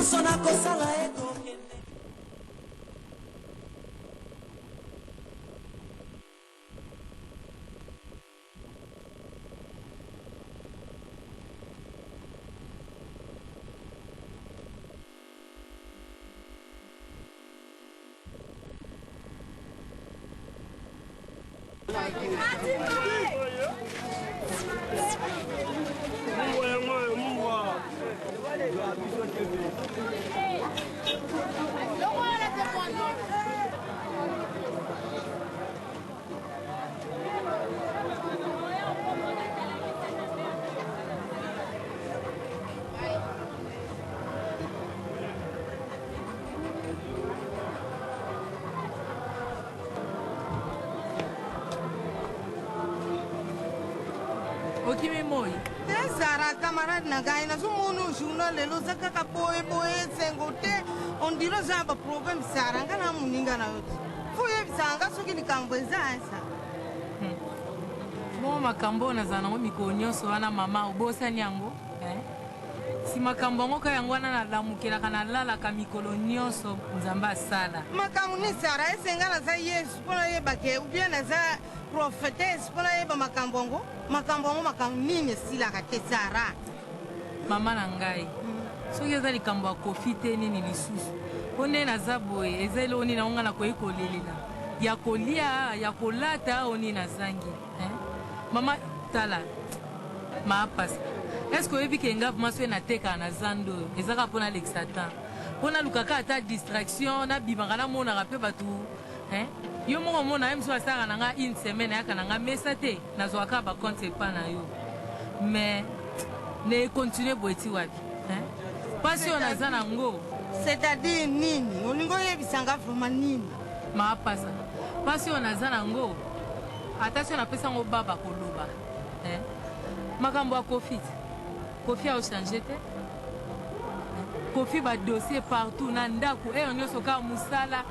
nyonso nakosala ekokende. Okimi moi. Zara camarade nagai na sumono journal lelo zakaka boe sengote on dilo zaba problem Zara ngana muninga na yote. Fuye bisanga soki likambo ezansa. Mo makambo na zana ngo mikonyoso wana mama ubosa nyango, Si makambo ngo yango na lamukela kana lala ka mikolo nyonso nzamba sala. Makamu ni Zara esengana za Yesu pona yebake ubia na za prophetess pona yeba makambo ngo makamu nini sila kate Zara. Mama na ngai. Soki eza likambo ya kofi te nini lisusu. Pone na zaboe ezelo oni na onga na koikolelela. Ya kolia ya kolata oni na zangi, Mama tala. Ma passe. Est-ce que ebi kenga maso na teka na zando ezaka pona l'exatan. Pona lukaka ata distraction na bibanga na mona rape batu, Yo moko mona emso asaka nanga une semaine yaka nanga mesate na zwaka ba compte pa na yo. Mais ne continue boeti wapi, Passion na zana ngo. C'est-à-dire nini? Olingo yebisanga vraiment nini? Ma pasa. Passion na zana ngo. Attention na pesa ngo baba koloba, Makambo a Kofi. Kofi a changé te. Kofi ba dossier partout na ndaku nyonso ka musala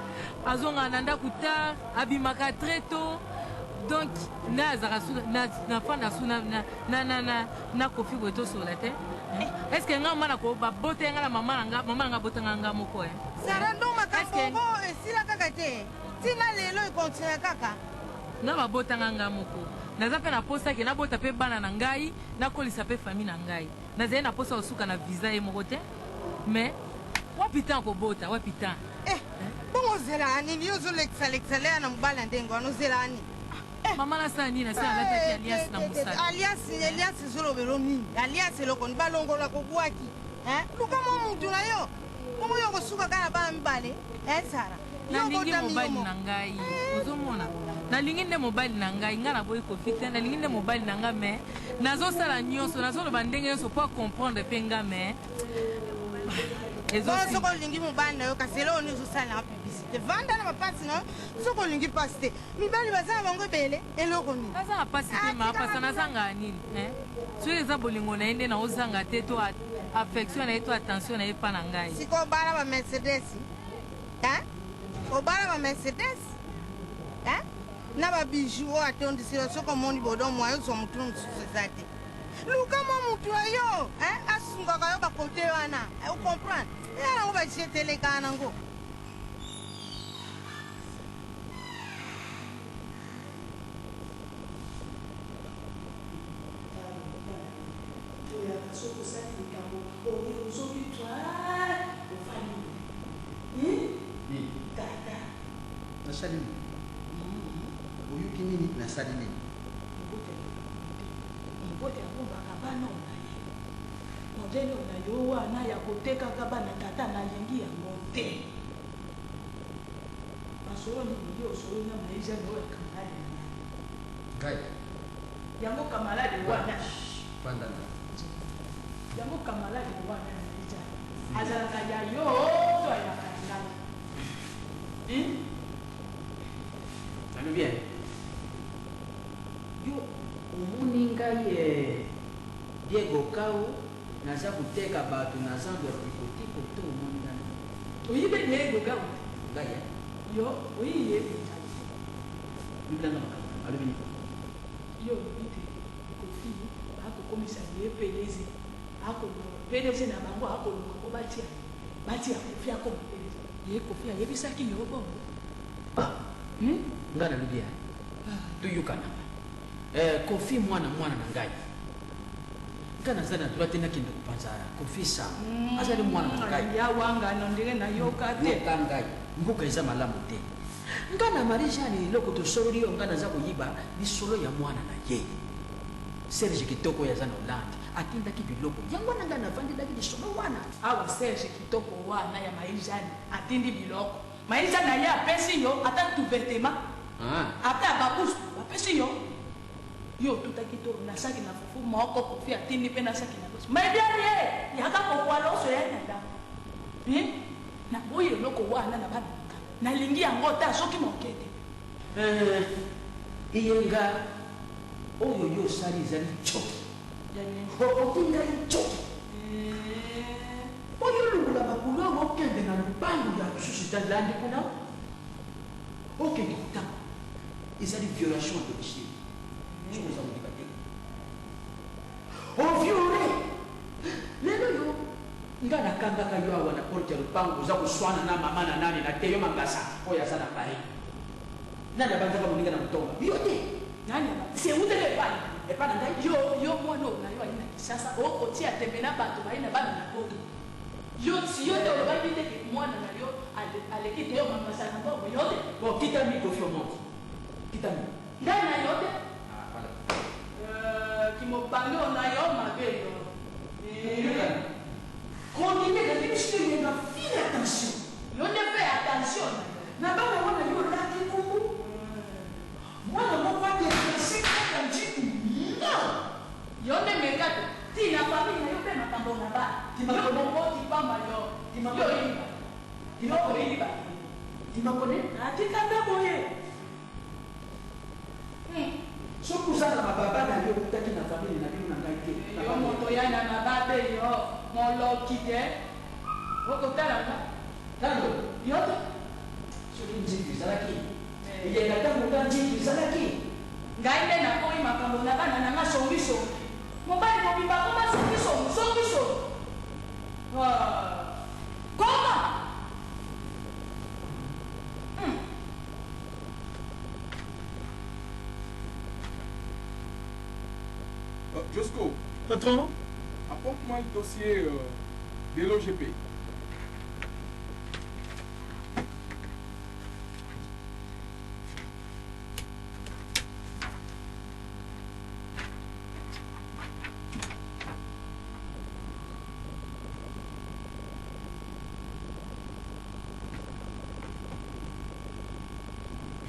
azonga na ndaku ta abimaka très tôt. Donc na zarasu na fanda suna na Kofi boto sur la terre. Est-ce que nga mana ko ba bote nga mama nga botanga nga moko, Sara ndo makambo esila kaka te. Tina lelo continue kaka. Na ba botanga nga moko. Naza pe na posa ke na bota pe bana na ngai na kolisa pe famille na ngai. Naza na posa osuka na visa e moko te. Mais wapita ko bota wapita. Bongo zelani ni yozo l'excellent na mbala ndengo no zelani. Mama na sani na sala ta alias na musala. Alias zolo beroni. Alias loko nbalongo la kokuaki. Luka mo muntu na yo. Komo yo kosuka kana ba mbale. Sara. Nalingi mobile na ngai. Ozomona. Nalingi nde mobile na ngai ngana boy Kofi te. Nalingi nde mobile na ngai mais nazosala nyonso nazoloba ndenge nyonso pour comprendre pe nga mais Ezo soko lingi mobile na yo kaselo oni uzosala publicité. Vanda na mapasi na soko lingi paste. Mibali bazana bango bele eloko ni. Nazanga pasi te ma pasa nazanga nini, Soki eza bolingo na ende na ozanga te to affection na to attention na epa na ngai. Siko bala ba Mercedes. Obala ba Mercedes. Na ba bijou atondi silo soko moni bodo mwayo so mutunu société. Luka mo mutu ayo, asunga kayo ba kote wana. You comprend? Ya ngo ba chetele kana ngo. Nasalini. Uyuki nini nasalini? Mbote yango bakabana onaye. Modele onayo wana ya koteka kabana tata na yengi ya monte. Basoro ni biyo soro na maisha no kamala. Gai. Yango kamala de wana. Pandana. Yango kamala de wana maisha. Azala ya yo to ya kanga. Allô bien. Yo omoni ngai Diego Kao naza kuteka bato na zando ya tikotiko to omoni ngai. Oyibe Diego Kao. Ngai Yo oyiye. Biblana makala. Allô bien. Yo bite Kofi ako komisa ye pelezi. Ako pelezi na bango ako ko batia. batia Kofi akoma ye Kofi ayebisaki yo bongo nga nalobi ya tuyukana Kofi mwana na ngai nga naza na droit te nakende kopanza Kofi sa azali mwana na ngai ya wanga nondire na yoka te yoka ngai mbuka eza malamu te nga na Marie-Jeanne eloko tosololi yo nga naza koyiba lisolo ya mwana na ye Serge Kitoko yaza na Hollande atindaki biloko yango na nga navandilaki lisolo wana awa Serge Kitoko wana ya Marie-Jeanne atindi biloko Marie-Jeanne na ye apesi yo ata tuvertema ata ababusu apesi yo tutaki to na saki na fufu moko Kofi atindi pe na saki na bosi Marie-Jeanne ye yaka kokwala oso ya nda na boye eloko wana na bana nalingi yango ta soki mokete iyenga oyo yo sali ezali coki okingai coki oyo lungula bakulu yango okende na lupangu ya mosusu talandi kuna okende kotanga ezali violation ya domicile sokoza molika te oviole lelo yo nga nakangaka yo awa na porte ya lupangu oza koswana na mama na nani na te yo mangasa oyo aza na pari nani abanzaka moninga na motonga yo te nani seutele epai na ngai yo mwana oyo na yo ayi na Kisasa okotia tembe na bato bayi na bana na poto yo si yo te olobaki te mwana na yo aleki te yo mangasa na mbongo yo te kitami Kofi omonti kitami ngai na yo te kimobange o na yo mabe yo continue na biso yenga fine attention yo ne fais attention na bana wana yo laki kuku mwana moko adeplase kaka njiku yo ne mekate tina famille na yo mpe makambo na ba timabongo tipamba yo oyiba timakone atika ndako ye soki ozala mababa na yo okutaki na famille na bino na ngai te yo moto ya na mababe yo moloki te okotalanga talo yo te soki nziki ezalaki eyenga ntango nga nziki ezalaki ngai nde nakoyi makambo na bana na nga songisongi mobali mobimba koma songisongi koma Josco. Patron? Apporte-moi le dossier de l'OGP.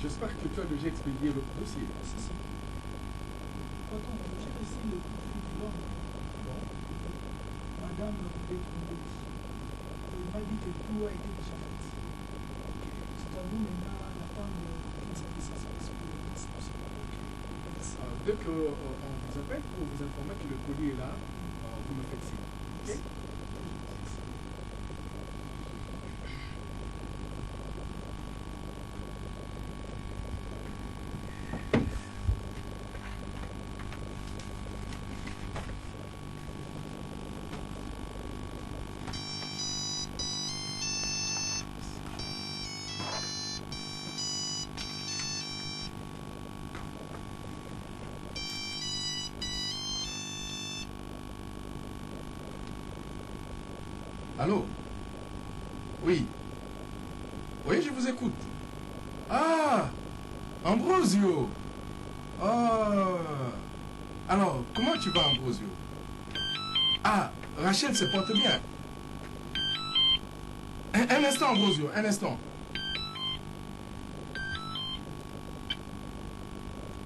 J'espère que tu as déjà expédié le dossier. Patron, j'ai ici le profil du homme. Madame Bétroumbout. Il m'a dit que tout a été déjà fait. C'est à vous maintenant d'attendre qu'un service à Dès qu'on vous appelle pour vous informer que le colis est là, vous me faites signe. Ok? Allô? Oui. Oui, je vous écoute. Ah! Ambrosio! Alors, comment tu vas, Ambrosio? Ah, Rachel se porte bien. Un instant, Ambrosio, un instant.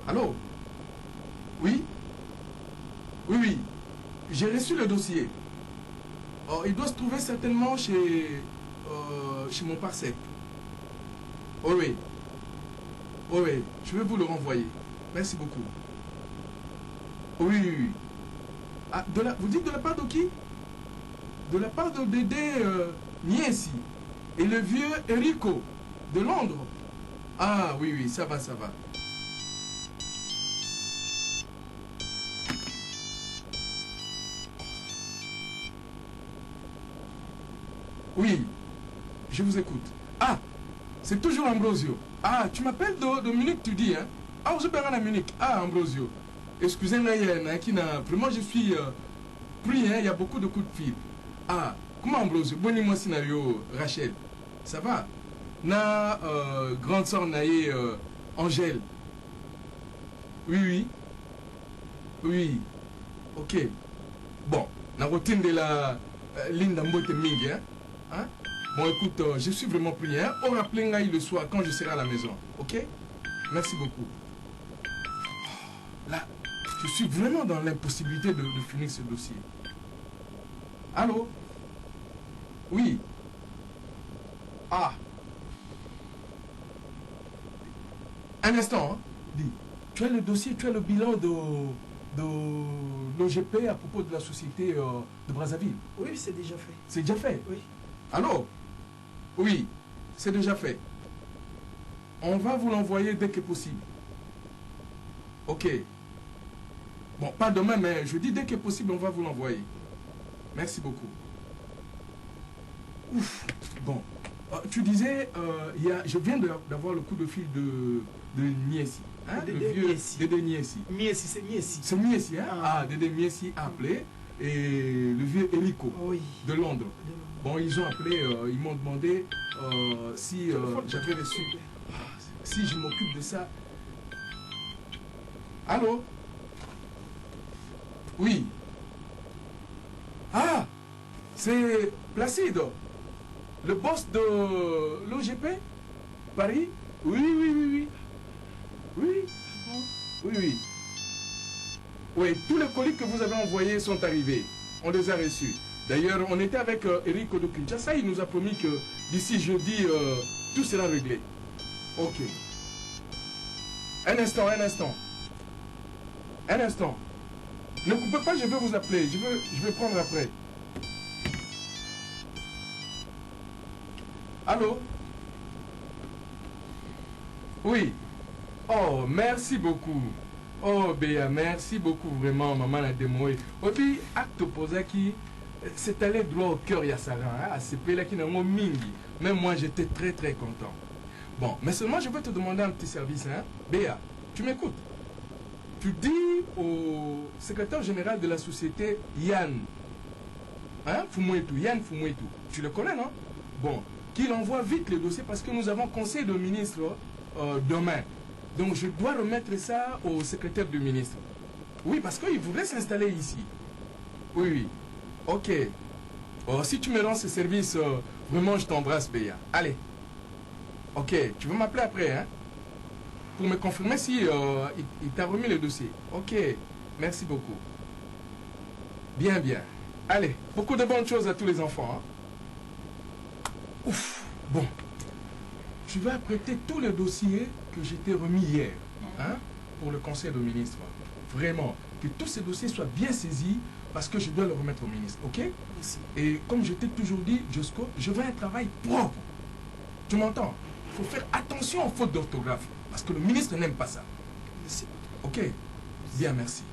Allô? Oui? Oui, oui. J'ai reçu le dossier. Oh, il doit se trouver certainement chez mon parsec. Oh oui. Oh oui, je vais vous le renvoyer. Merci beaucoup. Oui, oui, oui. Ah, vous dites de la part de qui? De la part de Dédé Niesi et le vieux Enrico de Londres. Ah oui, oui, ça va, ça va. Oui, je vous écoute. Ah, c'est toujours Ambrosio. Ah, tu m'appelles de Munich, tu dis, hein? Ah, vous êtes à Munich. Ah, Ambrosio. Excusez-moi, vraiment, je suis pris, hein? Il y a beaucoup de coups de fil. Ah, comment Ambrosio? Bon, moi, scénario, Rachel. Ça va? Na, grande sœur, naïe, Angèle. Oui, oui. Oui. Ok. Bon, la routine de la ligne d'Ambote Mingi, hein? Hein? Bon, écoute, je suis vraiment pris, hein? On rappelle le soir quand je serai à la maison, ok? Merci beaucoup. Là, je suis vraiment dans l'impossibilité de finir ce dossier. Allô? Oui. Ah. Un instant, hein? Dis, tu as le dossier, tu as le bilan de l'OGP à propos de la société de Brazzaville? Oui, c'est déjà fait. C'est déjà fait? Oui. Allô? Oui, c'est déjà fait. On va vous l'envoyer dès que possible. Ok. Bon, pas demain, mais je dis dès que possible, on va vous l'envoyer. Merci beaucoup. Ouf. Bon. Tu disais, je viens d'avoir le coup de fil de Niessi. Hein, le vieux Dédé Niessi. Miessi, c'est Miessi. C'est Niessi, hein? Ah, Dédé Niessi a appelé. Et le vieux Erico de Londres. Bon, ils ont appelé, ils m'ont demandé si j'avais reçu. Si je m'occupe de ça. Allô? Oui. Ah, c'est Placido, le boss de l'OGP Paris? Oui, oui, oui, oui. Oui. Oui, oui. Oui, tous les colis que vous avez envoyés sont arrivés. On les a reçus. D'ailleurs, on était avec Eric de Kinshasa. Il nous a promis que d'ici jeudi, tout sera réglé. Ok. Un instant, un instant. Un instant. Ne coupez pas, je vais vous appeler. Je vais prendre après. Allô? Oui. Oh, merci beaucoup. Oh, Béa, merci beaucoup vraiment, maman la démoé. Et puis, acte posé qui, c'est allé droit au cœur, Yassara, hein, à ce pays-là qui n'a pas mingi. Même moi, j'étais très, très content. Bon, mais seulement, je vais te demander un petit service, hein. Béa, tu m'écoutes? Tu dis au secrétaire général de la société, Yann, hein, Fumouetou, Yann Fumouetou, tu le connais, non? Bon, qu'il envoie vite le dossier parce que nous avons conseil de ministre demain. Donc je dois remettre ça au secrétaire du ministre. Oui, parce qu'il voudrait s'installer ici. Oui, oui. Ok. Oh, si tu me rends ce service, vraiment je t'embrasse, Béa. Allez. Ok, tu veux m'appeler après, hein? Pour me confirmer si il t'a remis le dossier. Ok, merci beaucoup. Bien, bien. Allez, beaucoup de bonnes choses à tous les enfants. Hein? Ouf, bon. Je vais apprêter tous les dossiers que j'ai été remis hier, hein, pour le conseil de ministre. Vraiment, que tous ces dossiers soient bien saisis parce que je dois le remettre au ministre, ok? Merci. Et comme je t'ai toujours dit, Josco, je veux un travail propre. Tu m'entends? Il faut faire attention aux fautes d'orthographe parce que le ministre n'aime pas ça. Merci. Ok? Bien, merci.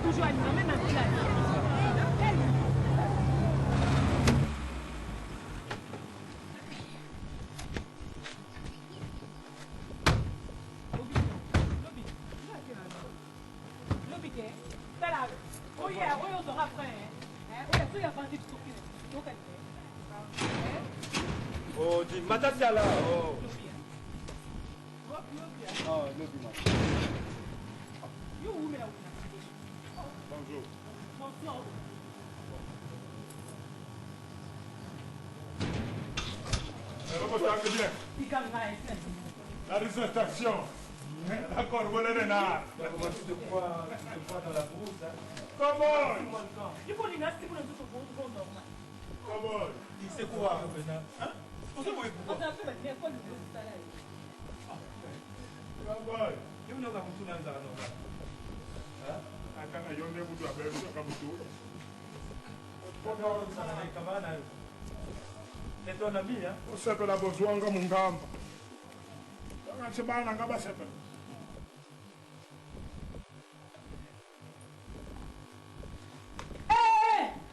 Toujours à nous, même un village. Odi, matati ala. Oh. Oh, lobi ma. Bonjour. Bonjour. Reportage bien. L'arrestation. D'accord, voilà les nards. Comment tu te crois dans la brousse, hein? Comment? Il faut les nasty pour nous autres. Comment? Il sait quoi? Hein? On sait quoi? On a fait bien quoi le salaire. Comment? Il y a un peu de temps. Hein? Akana yonde mutu aberu kabutu. C'est ton ami, hein? On s'appelle la Bozwanga Mungamba. On se bat en Gaba s'appelle.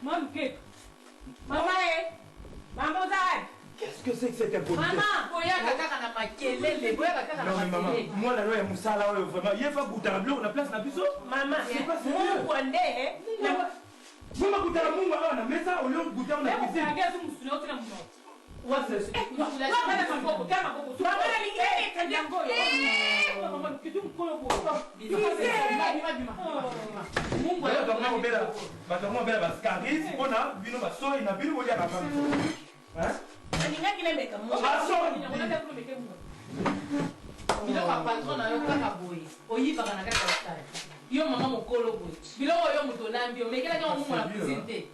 Maman, maman, maman, Qu'est-ce que c'est que cette impunité? maman, Non mais maman, moi la loi est Moussala, vraiment, il y a pas goûter à bleu, on a place la biseau. maman, C'est pas sérieux. mon Rwandais, Vous m'avez goûté à mon on a mis ça au lieu de goûter on a cuisine. Ouais, c'est yo mama mokolo boye biloko yo moto lambi omekelaki omongo na cuisine te.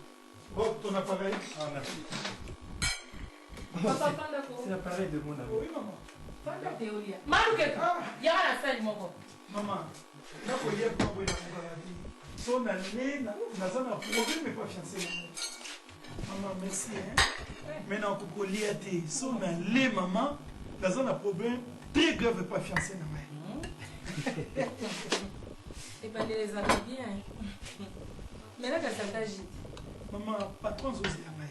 Oh, ton appareil? Ah, merci. C'est l'appareil de mon ami. Oui, maman. malukeka yaka na sali moko Maman, là, vous voyez quoi, vous avez son année, naza na problème pas fiancé. Maman, merci. Maintenant, pour lier tes son année, maman, naza na problème très grave pas fiancé na moi. Et ben les amis bien. Mais là, ça t'a dit. Maman, patron Zosé à moi.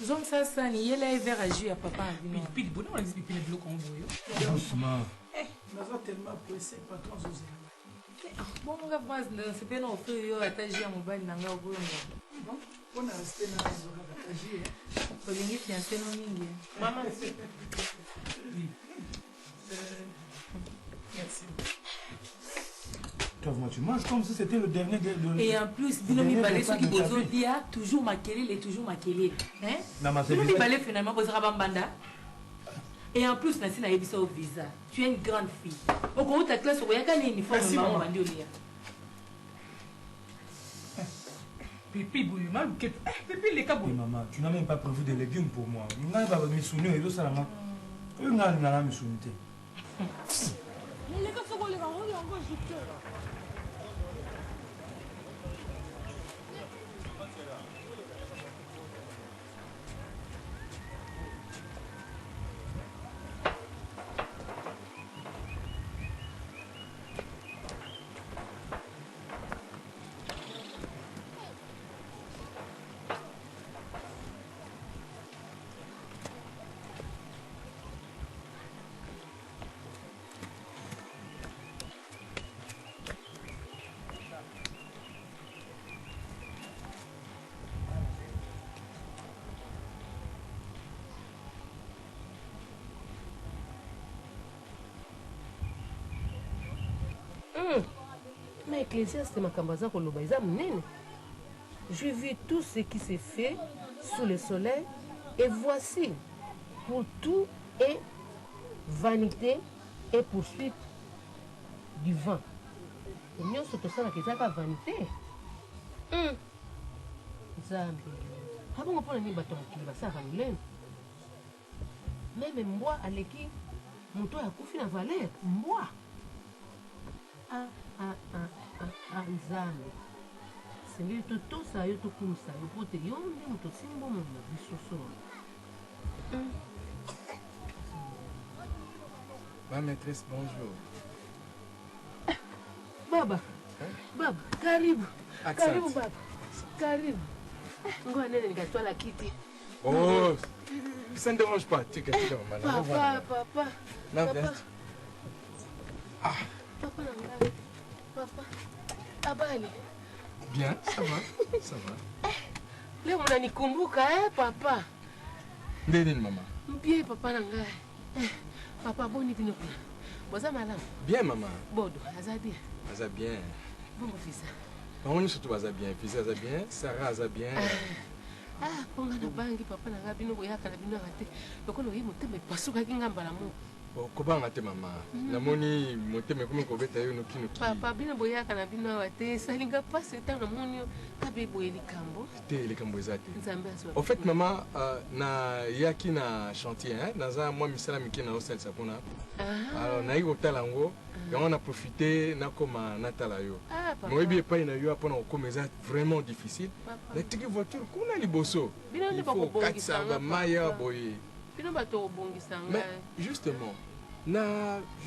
Zone ça ça ni yela vers à jouer à papa. pilipili bona wanzi pilipili biloko ngoyo Doucement. Naza tellement pressé, patron Zosé à moi. Bon mon gars, c'est pas non fait yo attaché à mobile nanga obo. Bon, on a resté dans la zone d'attaché. Pour les fiancés non mingi. maman Merci. Toi, moi, tu manges comme si c'était le dernier de... Et en plus, binomi balé ceux qui bozo dia toujours makelele toujours makelele. Hein? Binomi balé finalement bozera bambanda. Et en plus, Nancy n'a pas au visa. Tu es une grande fille. Au cours de ta classe, il y a un uniforme maman bandi au lia. pipi boule malukeka pipi les kabou. Maman, tu n'as même pas prévu de légumes pour moi. Je n'ai pas mis sous nous et tout ça. Je n'ai pas mis sous nous. Mais Ecclésiaste Makambaza Koloba, j'ai vu tout ce qui s'est fait sous le soleil et voici, pour tout est vanité et poursuite du vent. Et nous sommes tous en train de vanité. Zambi. Avant on prend les bâtons qui va ça va nous. Même moi à l'équipe, mon toit a couffé la valeur. Moi. Nzambe sengeli totosa yo tokumisa yo po te yo nde moto osimba momo na biso solo. Ma maîtresse, bonjour. Baba, baba, karibu. Accent. Karibu baba, karibu. Ngoja nene nikatwala kiti. Oh, ça ne dérange pas. Tu es Papa, papa. Non, Papa. viens. Ah, Papa nangai. Papa. Habari. bien, ça va, ça va. Leo mnanikumbuka papa? Ndeni maman. Bien, papa Nanga. Papa, bon, il vient. Boza malam. Bien, maman. Bodo, aza bien. Aza bien. Bon, fils. On est surtout aza bien. Fils aza bien. Sarah aza bien. Ponga na bangi papa Nanga bino boyaka na bino rate. Lokolo yi motema pasuka kingamba la mo. Kobanga te mama. Namoni motema comme ko beta yo noki noki. Papa bino boyaka na bino rate. Salinga passe tant na moni kabe boyeli kambo. Te le kambo ezate. Nzambe aswa. Au fait maman na yaki na chantier hein dans un mois misala miki na hostel sapona. Alors na yiko talango et on a profité na koma natala yo. Moi bien pas na yo apona ko meza vraiment difficile. Na tiki voiture kuna liboso. Il faut 400 ba maya boye. Mais justement, je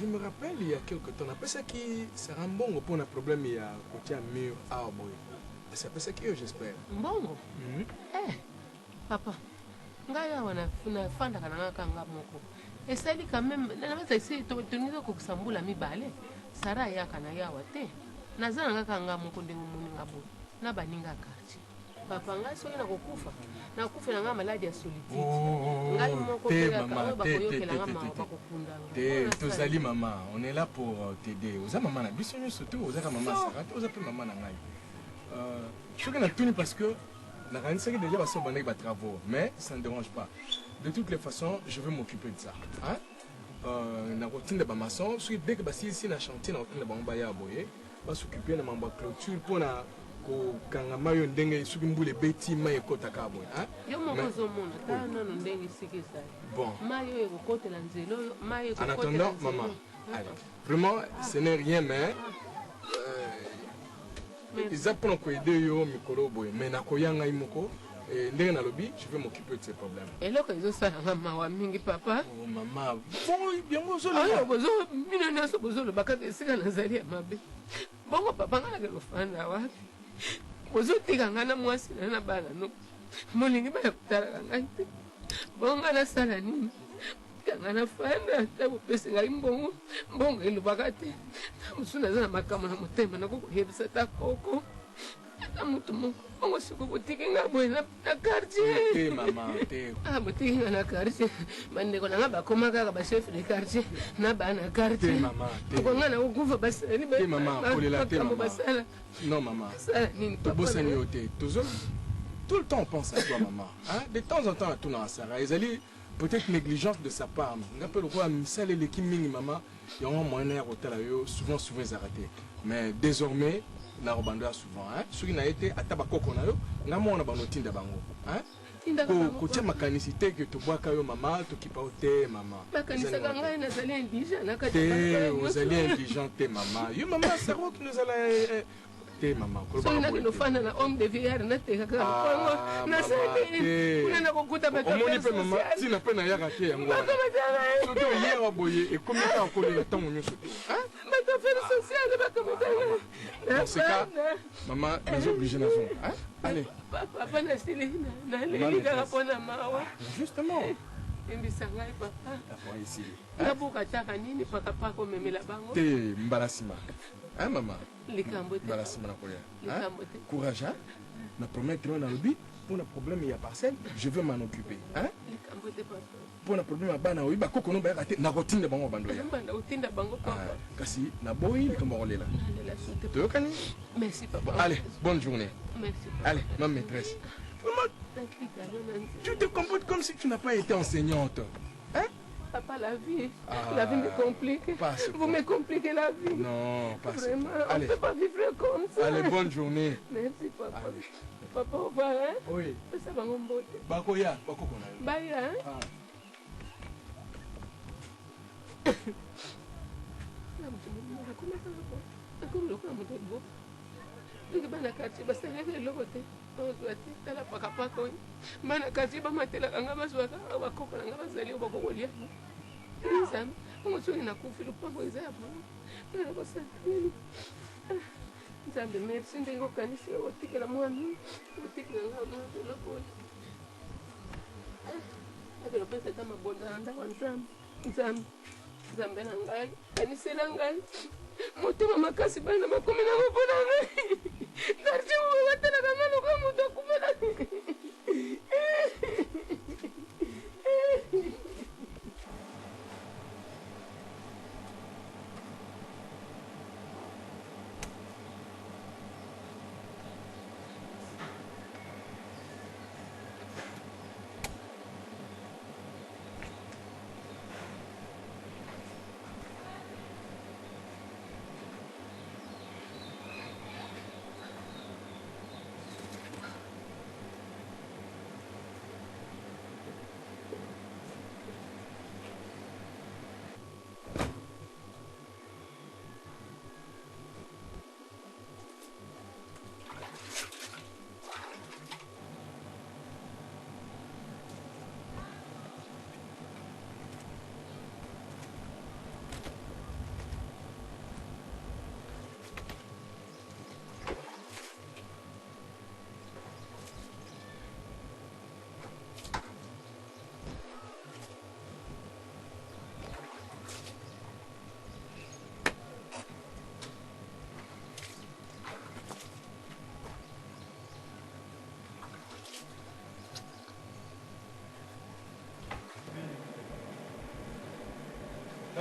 me rappelle il y a quelque temps, après ça qui sera un bon pour un problème il y a côté mur à boy. C'est après ça que j'espère. Mbongo. Papa. Ngaya wana fanda kana kanga moko. Esali quand même na mata isi to tunizo kusambula mibale. Sara ya kana ya wate. Nazana ngakanga moko ndengo muni ngabo. Na baninga kati. Papa ngai soki na kokufa. Na kufa na nga maladi ya solitude. Ngai moko pela ka ba koyokela nga ma ba kokunda. Tozali maman, on est là pour t'aider. Oza maman na biso surtout oza ka maman Sarah, oza pe maman na ngai. Je suis tuni parce que la réalité que déjà va se banner des travaux, mais ça ne dérange pas. De toutes les façons, je vais m'occuper de ça. Hein? Na routine de maçon, dès que si ici na chantier na routine de bamba ya boye, va s'occuper de ma clôture pour na ko kanga mayo ndenge suki mbule beti mayo kota kabo hein. Yo moko zomona ta nano ndenge sikisa. Bon. Mayo eko kota la nzelo, mayo eko en attendant maman, allez. Vraiment ce n'est rien mais ils pour nous aider yo mikolo boy mais na koyanga imoko ndenge na lobi je vais m'occuper de ces problèmes. Et là quand ils ont ça maman wa mingi papa. Oh maman, bon bien bozo là. Ah bozo mina na so bozo le bakate sika na zali mabe. Bongo papa ngana ke lofanda wapi. Bozo tika ngana mwasi na bana no. Molingi ba kutala ngai. Bonga na sala nini? Ngana fanda tabu pesa ngai mbongo. Mbongo ilo bakate. Musuna zana makama na mutema na kuhebisa takoko. Mutu moko ongo siku butiki nga bwena na quartier. Te maman te. Butiki nga na quartier. Bandeko na nga bakoma kaka ba chef de quartier na ba na quartier. Te maman te. Ko nga na ukufa basali ba. Te maman kolela te maman. Non maman. Sala nini papa. Bosani yote. Tout le temps on pense à toi maman. Hein? De temps en temps à tout na Sarah. Ezali peut-être négligence de sa part. Ngapelo ko misale le kimmingi maman. Il y a un moyen à hôtel yo souvent arrêté. Mais désormais na robando souvent hein soki na été atabako kona yo na mona banotinda bango hein ko tia makanisité que to boaka yo mama to kipa ote mama bakanisa kanga na zali indigent na kati vous allez indigent te mama yo mama ça route nous allons te mama ko ba na no fana na homme de vieillard na te kaka ko na sali kuna na kokuta ba ka omoni pe mama si na pe na yaka ke yango to to yero boye e komi ka ko le temps nyoso hein ba faire social ba comme dans ce cas, maman, nous sommes obligés d'en faire. Hein? Allez. Papa, n'a pas mawa. Justement. Papa. Ici. Papa, t'es mbalasima. Hein, maman? Mbalasima na koya. Courage, hein? Na promettre dans le but. Pour le problème, il y a parcelle, je vais m'en occuper. Hein? Pour le problème, il y a un peu de na routine de bango bando. Kasi na boy le kambo là. Merci papa. Allez, bonne journée. Merci. Allez, ma maîtresse. Tu te comportes comme si tu n'as pas été enseignante. Hein? Papa, la vie me complique. Vous me compliquez la vie. Non, pas vraiment. On ne peut pas vivre comme ça. Allez, bonne journée. Merci papa. Allez. Papa, au revoir. Hein? Oui. Ça va mon beau. Bakoya, bakokona. Bye hein. Bana quartier basalaka eloko te ozwa te tala pakapaka oyo bana quartier bamatelaka nga bazwaka bakoko na nga bazali oyo bakokolia nzambe ongo soki nakufi lupango eza ya bango bana basaleli nzambe merci ndenge okanisi otikela mwami otikela nga mwa eloko oyo akelo pesa ata mabonza na ndako nzambe nzambe na ngai kanisela ngai motema makasi bana makomi nango mpo na ngai kartie owatalaka nga loka moto akufela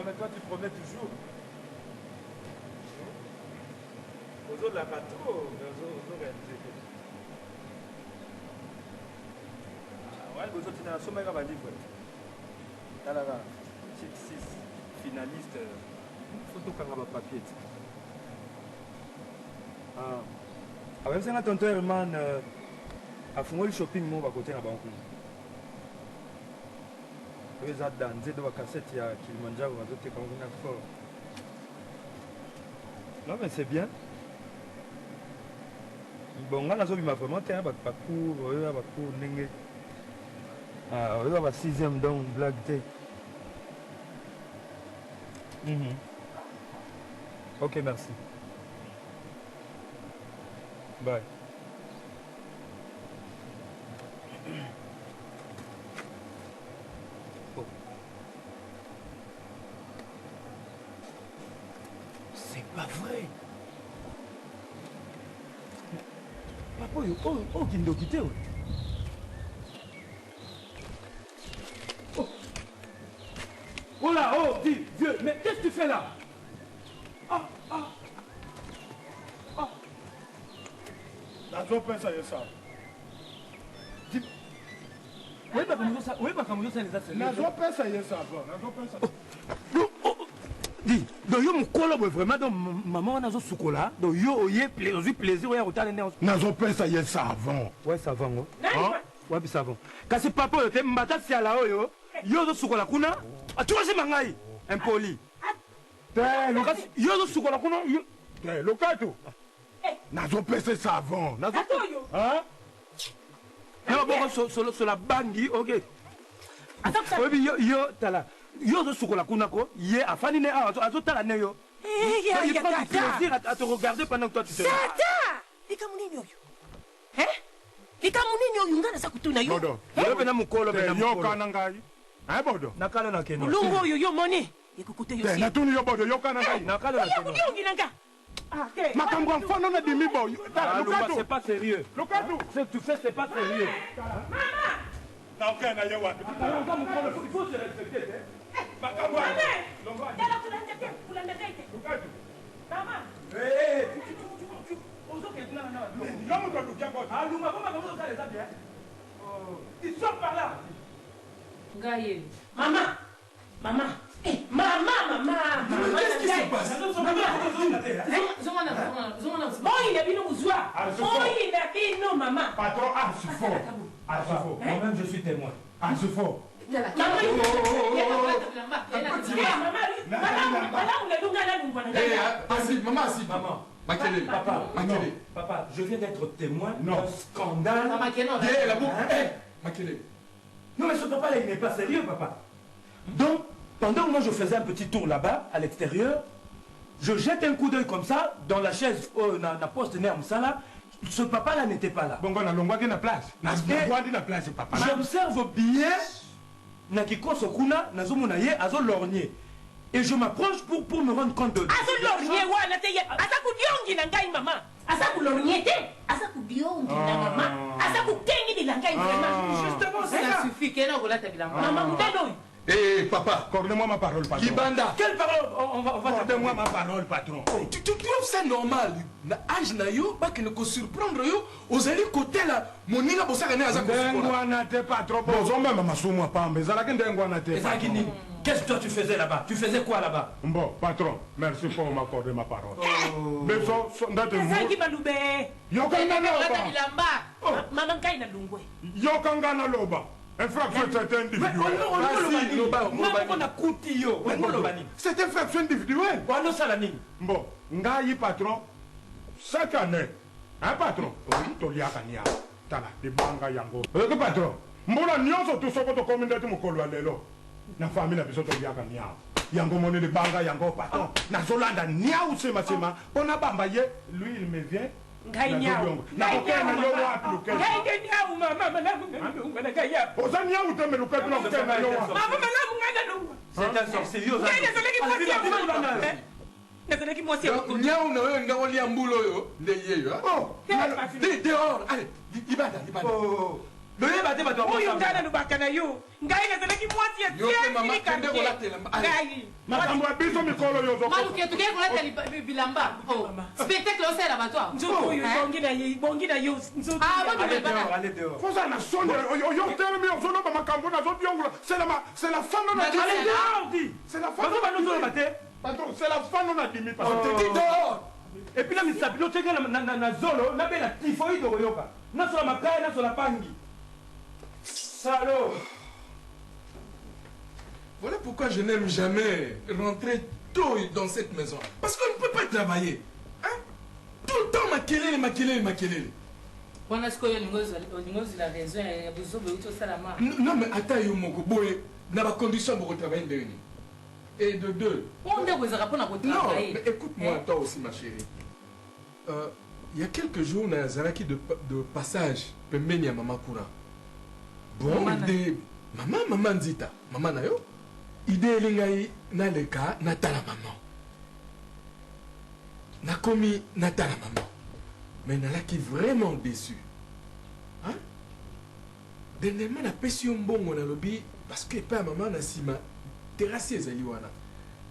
mais toi tu promets toujours. Aux autres la trop, mais aux autres réalisés. Ouais, aux autres, tu n'as pas de livre. Là, type 6, finaliste, photo quand papier. Ah, même si on a tonton Herman, à fond le shopping, moi, on va côté à Banque. Les a dansé de la cassette, il y a Kilimanjaro, on va doter quand on a fort. Non, mais c'est bien. Bon, on a vraiment été un parcours, un parcours, ah, on va 6e dans blague. Ok, merci. Bye. Oh. C'est pas vrai. Papa, oh, qui nous quitté. Oh là, oh, dis, vieux, mais qu'est-ce que tu fais là? Nazo pensa ça. Oui, pas comme ça, les Nazo pensa ça. Nazo pensa. Dis, donc yo mukolo vraiment donc maman nazo sukola, donc yo yé plaisir ouais autant né. Nazo pensa ça avant. Ouais, ça avant. Ouais, puis ça avant. Quand c'est papa yo te mbata si ala yo, yo zo sukola kuna. Tu vois c'est mangai, impoli. Yo zo sukola kuna, yo lokato. Nazo pensa ça avant. Nazo. Hein? Non, bon, sur la bandi, ok. Attends, yo, tala. Yo, zo sukola kunako, ye, afani ne, azo tala ne yo. Il prend du plaisir à te regarder pendant que toi tu te. Tata! Et comme on est hein? Et comme on est ngana sakutuna yo. Bodo. Yo bena mukolo bena mukolo. Yo kanangai. Hein bodo? Nakala na keno. Lungo yo moni. Ekukute yo si. Na tuni yo bodo yo kanangai. Nakala na keno. Yo nginanga. Makambo mfano na dimi bo. C'est pas sérieux. Lokato. Ce que tu fais, c'est pas sérieux. Maman! Na okay na yo wa. Il faut se respecter. Makambo. Dala kulanda kete. Lokato. Maman! Ils sont par là. Maman! Maman! Maman! Qu'est-ce qui se passe? Bon, il a vu nous voir. Bon, il a vu nous, maman. Patron, c'est faux. C'est faux. Moi-même, je suis témoin. C'est faux. Maman, papa, je viens d'être témoin d'un scandale. Non, mais ce papa-là, il n'est pas sérieux, papa. Donc, pendant que moi je faisais un petit tour là-bas, à l'extérieur, je jette un coup d'œil comme ça, dans la chaise, dans la poste là, ce papa-là n'était pas là. J'observe bien, Nakikoso Kuna, Nazomona Ye, Azo Lornier. Et je m'approche pour me rendre compte de... Azo Lornier, wana te ye, Asaku diongi nangai maman. Asaku Lornier te, Asaku diongi na maman. Asaku kengi di nangai vraiment. Justement, ça suffit. Quelle heure là t'as bien? Maman, mutano. Eh, papa, accorde-moi ma parole, patron. Kibanda. Quelle parole? On va accorde-moi ma parole, patron. Tu trouves ça normal? Na âge na yo, pas que ne ko surprendre yo, aux alliés côté là, moninga bosaka ne azako. Ndengwana te patron. Bozo même masumu pambe, zalaki ndengwana te. Qu'est-ce que toi tu faisais là-bas? Tu faisais quoi là-bas? Bon, patron, merci pour m'accorder ma parole. Beso, ndate mu. Zaki balube. Yokanga loba. Maman kai na lungwe. Yokanga na loba. Infraction c'est individuel. C'est infraction individuelle. Bon, ngai patron, chaque année, un patron, toliaka nia, tala, de banga yango. Le patron, mbona nyonso tout soko to communauté mukolo lelo. Na famille na biso toliaka nia. Yango moni de banga yango patron. Na zolanda nia usema sema, pona bamba ye, lui il me vient. Ngai nyao. Na okena yo wapi lokena. Ngai nyao mama malamu ngana gaya. Oza nyao te me lokena na okena yo wapi. Mama malamu ngana lungu. C'est un sorcier. Nazalaki mwasi ya moko. Nyao na wewe nga wali ambulo yo, nde yeyo. Oh, dehors, allez, libanda. doyeba te bato oyo ngai nalobaka na yo ngai nazalaki mwasi ya makambo ya biso mikolo yo maluke tokei kolata bilamba spectacle osala bato awa nzoto oyo bongi na yo foza na sonde oyo telemi ozoloba makambo nazobiongola c'est la femme on a dit c'est la femme c'est la femme on a dit et puis là misapilo teke na zolo nabela tifoide oyoka nasola makaya nasola pangi salaud. Voilà pourquoi je n'aime jamais rentrer tôt dans cette maison. Parce qu'on ne peut pas travailler. Hein? Tout le temps, makelele. Non, mais attends, dans la condition pour travailler de et de deux. Non, mais écoute-moi, toi aussi, ma chérie. Il y a quelques jours, on a Zaraki de passage, Pembeni à Maman Koura. Bon, idée. Maman Zita. Maman Nayo. Idée Lingaï, Naleka, Natala Maman. Nakomi, Natala Maman. Mais Nalaki vraiment déçu. Hein? Dernièrement, la passion bon, on a lobby, parce que pas maman, Nasima, terrassé Zaliwana.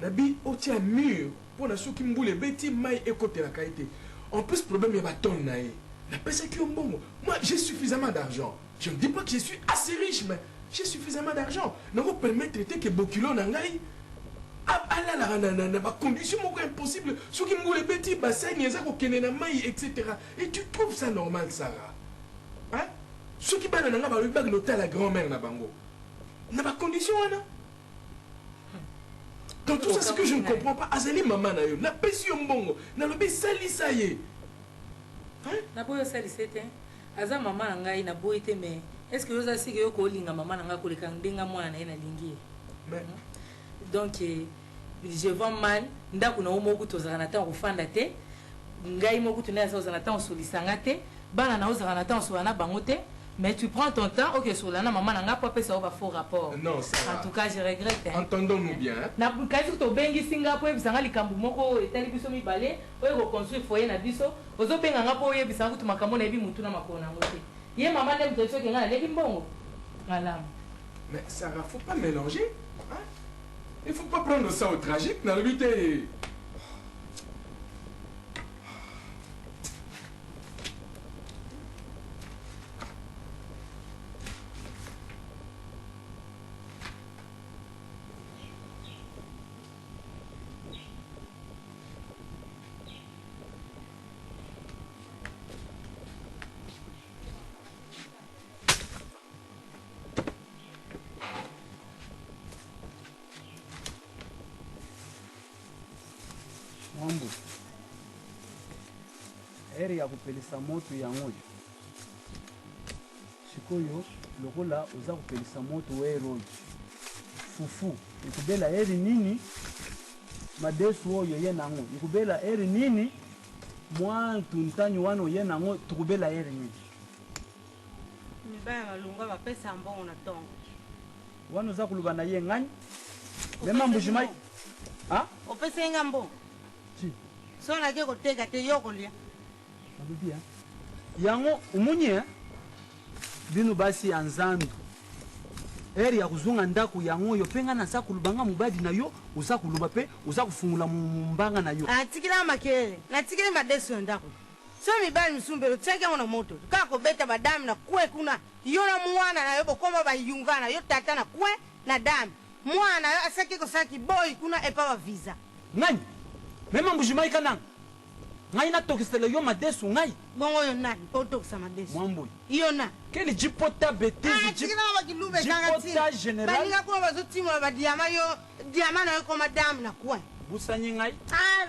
Nabi, au tient mur, pour la souki mboule, bêti, maille, écoute la qualité. En plus, le problème, il y a ton naïe. La passion bon. Moi, j'ai suffisamment d'argent. Je ne dis pas que je suis assez riche, mais j'ai suffisamment d'argent. Nous vous permettre de traiter que Bokilo Nangaï. Ah là là, ma condition impossible. Ceux qui me les petits bassins, etc. Et tu trouves ça normal, Sarah? Hein? Ceux qui parlent de l'hôtel à la grand-mère, n'a pas condition, Anna. Dans tout ça, ce que je ne comprends pas, Azali maman, la passion bongo, n'a le sali ça y est. Hein? N'a pas sali c'était. Aza maman ngai na boite mais est-ce que vous avez que ko linga maman nanga ko leka ndenga mwana na lingi mais donc je vois mal ndako na omoku tozana na temps kufanda te ngai moku tuna za na temps solisanga te bana na ozana na temps so na bango te mais tu prends ton temps OK sur la maman nanga pas pesa ba faux rapport non ça en tout cas je regrette entendons-nous bien na kazi to bengi singapo ebisanga likambu moko etali biso mibale oyo ko construire foyer na biso ozo benga ngapo yebisanga tu makambo na ebi mutu na makona ngote ye maman nem to soki ngala lebi mbongo ngala mais Sarah faut pas mélanger hein? Il faut pas prendre ça au tragique dans le but est... Mambo eri ya kupelisa moto ya ngoyo sikoyo lokola uza kupelisa moto wero fufu ikubela eri nini madesu oyo ye nango ikubela eri nini mwantu ntanyo wano ye nango tukubela eri nini nibaya malunga bapesa mbongo na tongo wano za kuluba na ye ngani mema mbujimai ha opesa nga mbongo so na ke koteka te yokolia abibia yango umunye bino basi anzandu eri ya kuzunga ndaku yango yo penga na sakulubanga mubadi na yo usakuluba pe usakufungula mbanga na yo atikila makele natikile madeso ndaku so mibali msumbelo tseke mona moto kako beta badam na kwe kuna yona mwana na yo bokoma bayungana yo tata na kwe na dam mwana yo asaki ko saki boy kuna epa visa ngani mema mbujimai kanang ngai na tokisela yo madesu ngai bongo yo nani potokisa madesu mwambo iyo na keli jipota betezi jipota general baninga ko bazotimwa ba diama yo diama na yo ko madam na kwa busanyi ngai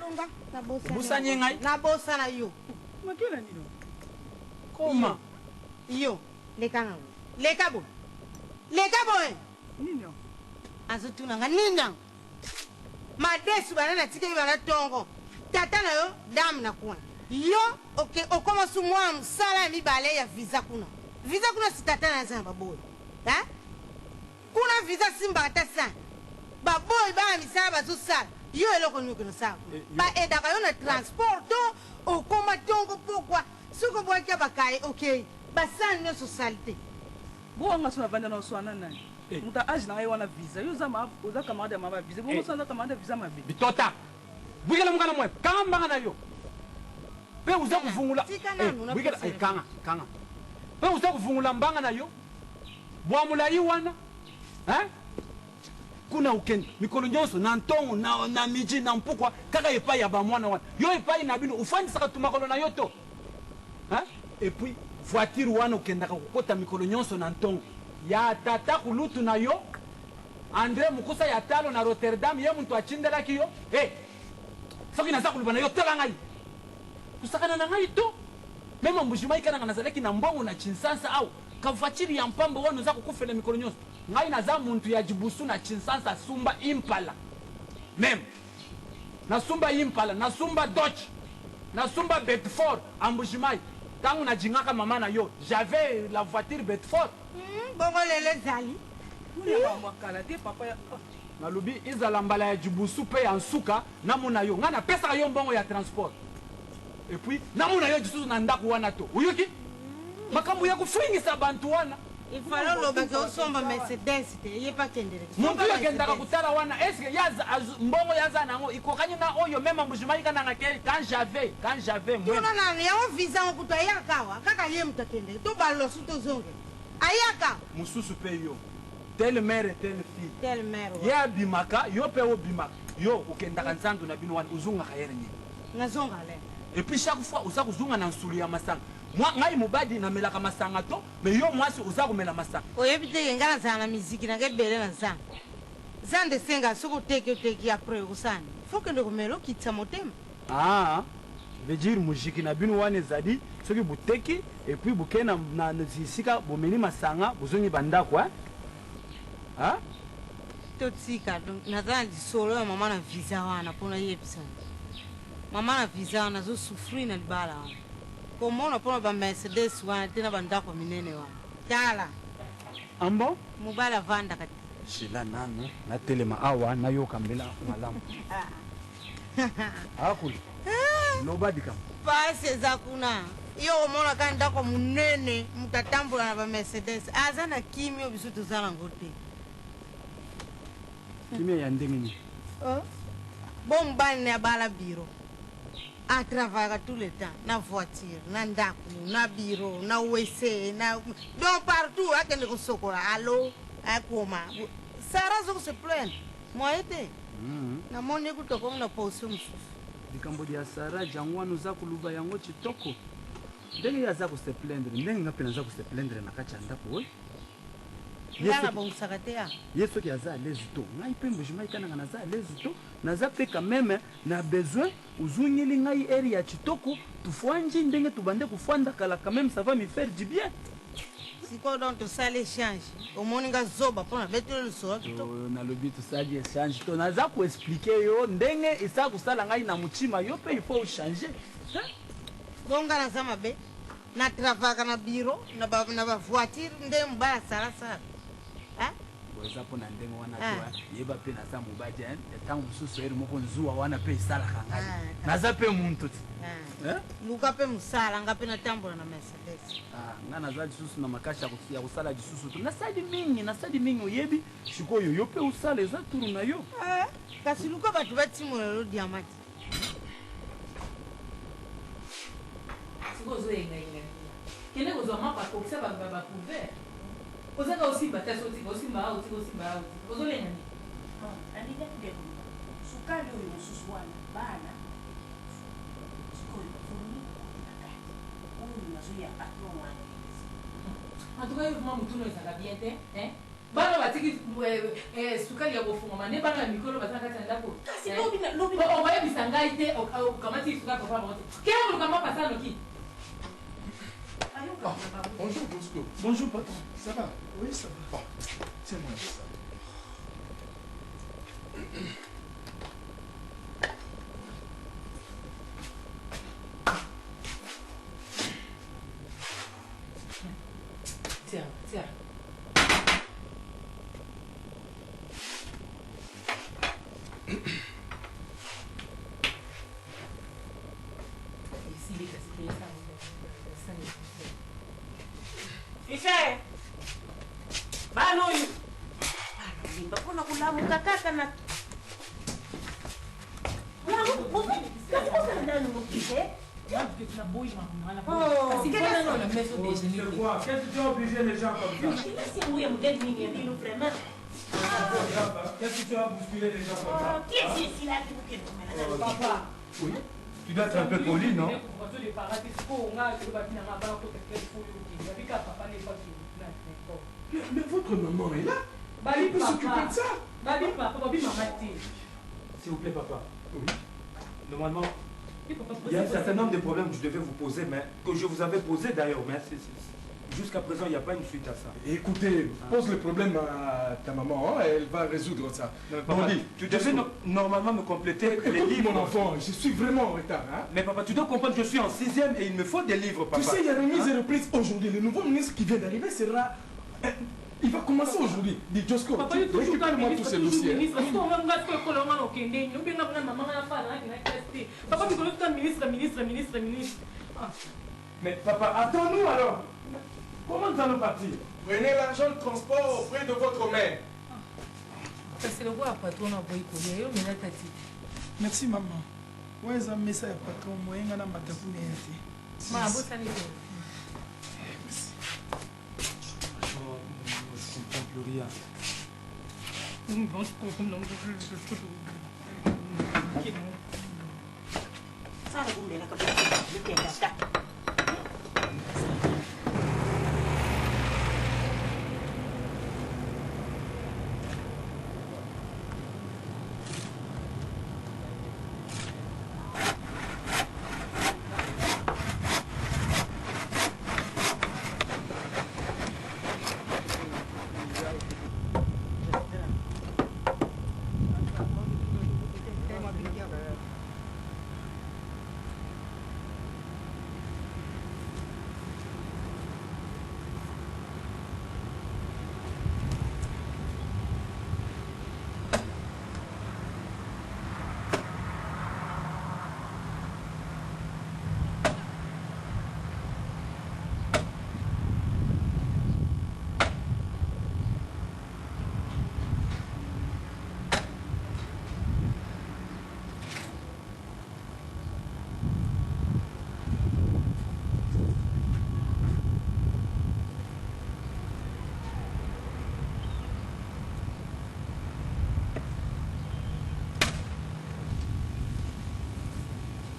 lunga na bosa busanyi ngai na bosa na yo makela nino koma iyo lekana lekabo nino azotuna nga nina madesu banana tike bana tongo tata na yo dam na kuna yo okay okoma sumwa msala mibale ya visa kuna si tata na za baboy ha kuna visa simba ata sa baboy ba misala bazosala yo eloko nyoko na sa ba edaka yo na transport okoma tongo pokwa suko bwakia bakaye okay basani no socialité bonga sona vanda na swana nani muta age na wana visa yo za camarade ma visa bongo sona camarade visa ma visa bitota bwikela mukana mwe kanga mbanga na yo pe uza kuvungula bwikela kanga pe uza kuvungula mbanga na yo bwamula yiwana kuna ukende mikolo nyonso na ntongo na miji na mpukwa kaka epai ya bamwana wana yo epai na bino ufandisaka tumakolo na yo to et puis voiture wana okendaka kokota mikolo nyonso na ntongo ya tata kulutu na yo André Mukusa ya talo na Rotterdam ye muntu achindelaki yo soki naza kuluba na yo tala ngai kusakana na ngai to mema mbushimai kana nazaleki na mbongo na chinsansa au kavachiri ya mpambo wana za kukufela mikolo nyonso ngai naza muntu ya jibusu na chinsansa sumba impala mem na sumba impala na sumba dodge na sumba Bedford ambushimai tangu na jingaka mama na yo j'avais la voiture Bedford bongo lele zali nalobi izala mbala ya jibusu pe ya nsuka namona yo nga napesaka yo mbongo ya transport et puis namona yo jisusu na ndako wana to uyoki makambo ya kufingisa bantu wana ifalo lobake osomba Mercedes te ye pa kendele muntu yo kendaka kutala wana eske yaza mbongo yaza nango ikokanye na oyo mema mbujimaika na ngake quand j'avais moi tuna nani ya visa okuta yakawa kaka ye mutakende to balo suto zonge ayaka mususu pe yo telle mère et telle fille telle mère ya bimaka yo pe o bimaka yo ukendaka nzandu na bino wana uzunga kayere ni nazonga le et puis chaque fois uza kuzunga na nsulu ya masanga ngai mobadi namelaka masanga to mais yo mwasi uza kumela masanga oyebi te ngana zana miziki na ngebele na zana zande senga soko teki après usani faut que le kumelo kitsa motema veut dire muziki na bino wana ezali soki buteki et puis buke na sisika bomeli masanga bozongi bandako totsika nazana disolo ya mama na visa wana mpona yebisa mama na visa wana azosufri na libala wana komona mpona bamercedes wana te na bandako minene wana tala ambo mobali avanda kati shila nano natelema awa nayoka mbela malamu akuli nobody kam pasi eza kuna yo omona ka ndako munene mutatambola na bamercedes aza na kimio biso toza nango te kimia ya ndenge nini bo mobali ne abala biro atravaka tout le temps na voiture na ndako na biro na wc na donc partout akende kosokola alo akoma sara zoko se plaindre moye te namoni ekutokomo na poso mosusu likambo ya sara jango wana oza koluba yango kitoko ndenge ye aza kose plaindre ndenge nga mpe naza kose plaindre na kati ya ndako oyo ngana bongisaka te ya ye soki aza alezi to ngai mpe mbujimai kananga naza alezi to naza mpe quand même na besoin ozungeli ngai ere ya kitoko tufwanji ndenge tubande kufwanda kala quand même ça va me faire du bien sikoyo donc tosala échange omoni nga zoba mpona betele lisolo kitoko nalobi tosali échange to naza koexplike yo ndenge esa kosala ngai na motima yo mpe il faut ochange bonga naza mabe natravaka na biro na bavoiture nde mobali asalasala eza mpona ndenge wana to yeba mpe naza mobadi ntango mosusu ere moko nzuwa wana mpe esalaka ngai naza mpe muntu ti luka mpe mosala nga mpe natambola na mercedes nga naza lisusu na makasi ya kosala lisusu to nasali mingi oyebi sikoyo yo mpe osala eza turu na yo kasi luka bato batimola lo diamati sikozoyengayenga kende kozwa mapa kokisa bacouvert ozaka osimba te sotika osimba auti osimba auti ozolenga ni aninga ndeko sukali oyo mosusu wana bana sikoyo furumi nakati oyo nazoya patron wana antuka yo vuma mutuno ezaka bien te bana batiki sukali ya kofungama nde bana ya mikolo baza na kati ya ndako obayebisa ngai te okamati sukali papa bango te kea koluka mapa sa noki. Bonjour Bosco. Bonjour patron. Ça va? Oui, ça va. Bon, tiens-moi ça. Tiens. Fife! kulamuka kaka na Qu'est-ce que tu as obligé les gens comme ça? Qu'est-ce que tu as bousculé les gens comme ça? Qui est ici là qui vous Papa. Oui. Tu dois être un peu poli, non? Mais votre maman est là. Elle peut s'occuper de ça. S'il vous plaît, papa. Oui. Normalement, il y a un certain nombre de problèmes que je devais vous poser, mais que je vous avais posé d'ailleurs, mais jusqu'à présent, il n'y a pas une suite à ça. Écoutez, pose le problème à ta maman, hein, elle va résoudre ça. Non, mais papa, tu devais normalement me compléter les livres. Mon enfant, je suis vraiment en retard. Hein? Mais papa, tu dois comprendre, je suis en 6e et il me faut des livres, papa. Tu sais, il y a remise et reprise aujourd'hui. Le nouveau ministre qui vient d'arriver sera... Il va commencer aujourd'hui. Dis Josco, récupère-moi tous ces dossiers. Mais papa, attends-nous alors. Comment nous allons partir? Prenez l'argent de transport auprès de votre mère. C'est le roi patron à Boïko. Merci maman. Ouais, ça me ça patron moi ngana matakune yati. Ma bossa ni. Je comprends plus rien. Ça le boule là comme ça.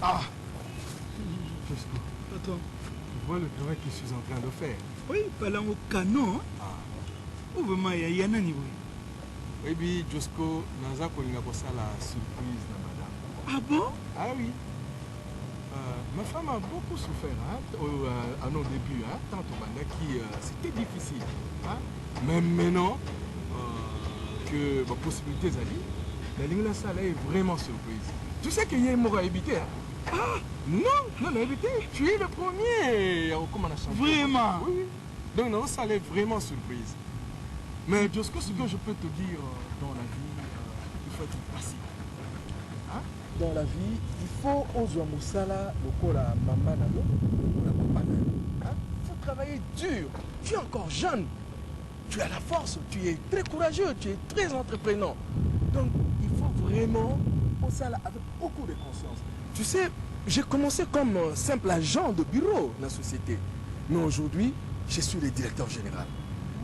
Ah Josco, tu vois le travail que je suis en train de faire. Oui, parlant au canon. Ou vraiment, il y a un niveau. Oui, bien, Josco, nous avons la surprise de madame. Ah bon? Ah oui. Ma femme a beaucoup souffert à nos débuts. Hein, tant au Bandaki, c'était difficile. Hein. Mais maintenant que ma possibilité la ligne salle est vraiment surprise. Tu sais qu'il y a un mot à éviter. Hein? Ah non, éviter. Tu es le premier à recommander ça. Vraiment? Oui. Donc non, ça est vraiment surprise. Mais Josco, ce que je peux te dire dans la vie, il faut être patient. Hein? Dans la vie, il faut oser moussala lokola maman nalo, la papa nalo. Il faut travailler dur. Tu es encore jeune. Tu as la force, tu es très courageux, tu es très entreprenant. Donc, il faut vraiment ça avec beaucoup de conscience. Tu sais, j'ai commencé comme simple agent de bureau dans la société. Mais aujourd'hui, je suis le directeur général.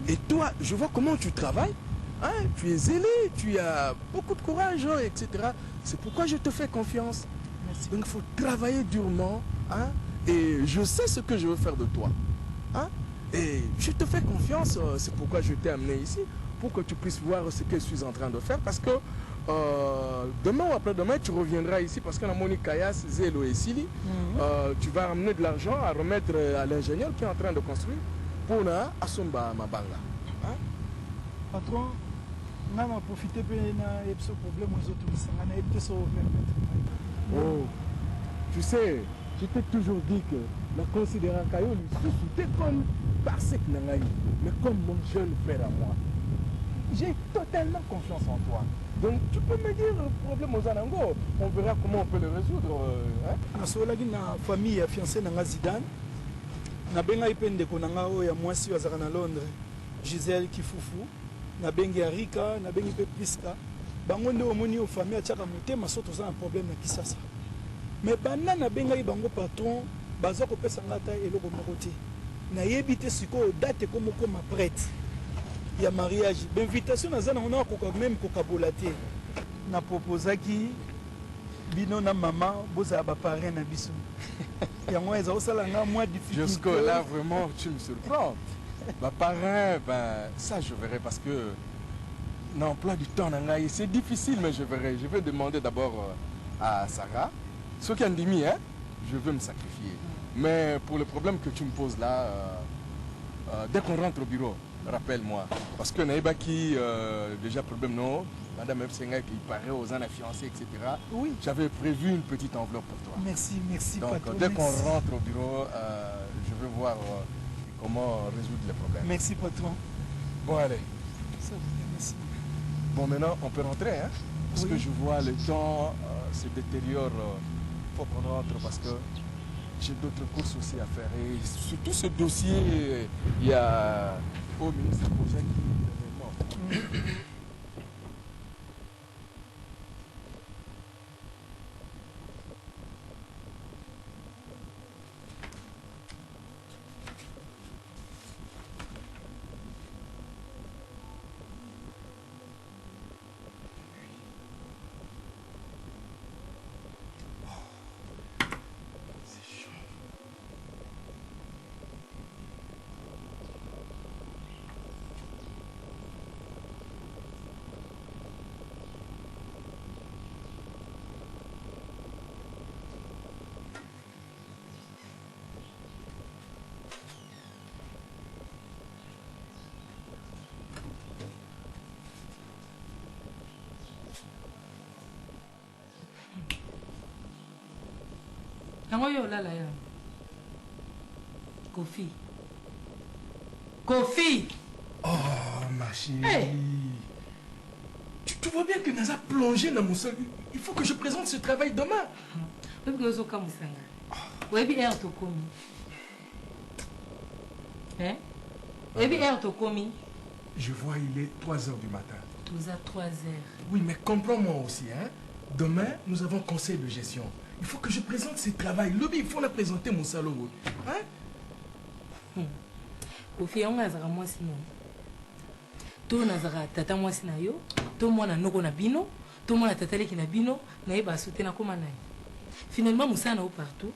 Et toi, je vois comment tu travailles. Hein? Tu es zélé, tu as beaucoup de courage, etc. C'est pourquoi je te fais confiance. Merci. Donc, il faut travailler durement. Hein? Et je sais ce que je veux faire de toi. Hein? Et je te fais confiance. C'est pourquoi je t'ai amené ici. Pour que tu puisses voir ce que je suis en train de faire. Parce que demain ou après-demain, tu reviendras ici parce qu'on a Monique Kayas, Zélo et Sili. Tu vas amener de l'argent à remettre à l'ingénieur qui est en train de construire pour Asumba Mabanga. Hein? Patron, on a profité de ce problème aux autres. Oh, tu sais, je t'ai toujours dit que la considérant Kayo, c'était comme Parsek Nangaï, mais comme mon jeune frère à moi. J'ai totalement confiance en toi. Donc tu peux me dire le problème aux Anango. On verra comment on peut le résoudre. Na famille fiancée Nanga Zidane. Na benga ipende konanga o ya mwasi wazaka na Londres. Gisèle Kifufu. nabengi Arika, nabengi pe Priska. Bango nde omoni o famille atiaka motema so toza na problème na Kisasa. Mais banda nabengaki bango patron baza kopesa nga ata eloko moko te. Nayebi te sikoyo date komokoma prête ya mariage. L'invitation naza nango nakoka même kokabola te. Na proposaki bino na mama bozala baparrain na biso. Yango eza osala nga moi difficile. Jusqu'au là vraiment tu me surprends. Baparrain, ben ça je verrai parce que l'emploi du temps c'est difficile, mais je verrai. Je vais demander d'abord à Sarah. Ce qui a dit, hein, je veux me sacrifier. Mais pour le problème que tu me poses là, dès qu'on rentre au bureau, rappelle-moi. Parce que Naïba qui, déjà problème non, Madame Epsenga qui paraît aux ans fiancés, etc. Oui. J'avais prévu une petite enveloppe pour toi. Merci, merci. Donc patron, dès qu'on merci. rentre au bureau, je vais voir comment résoudre les problèmes. Merci patron. Bon allez. Ça, merci. Bon maintenant on peut rentrer, hein? Parce que je vois le temps se détériore. Faut qu'on rentre parce que j'ai d'autres courses aussi à faire. Et surtout ce dossier, il y a au ministre projet qui est mort. Yango yo lala ya. Kofi. Kofi. Oh ma chérie. Hey. Tu vois bien que Naza plongé dans mon sol. Il faut que je présente ce travail demain. Même que nous sommes Webi air to komi. Hein? Webi air to komi. Je vois il est 3 h du matin. Nous à 3 h. Oui, mais comprends-moi aussi, hein. Demain, nous avons conseil de gestion. Il faut que je présente ce travail. Lobby, il faut la présenter mon salon. Hein? Kofi, on a moi sinon. To nazara tata moi sinayo, to moi na noko na bino, to moi na tata leki na bino, na eba sauter na koma naï. Finalement, moussa na partout,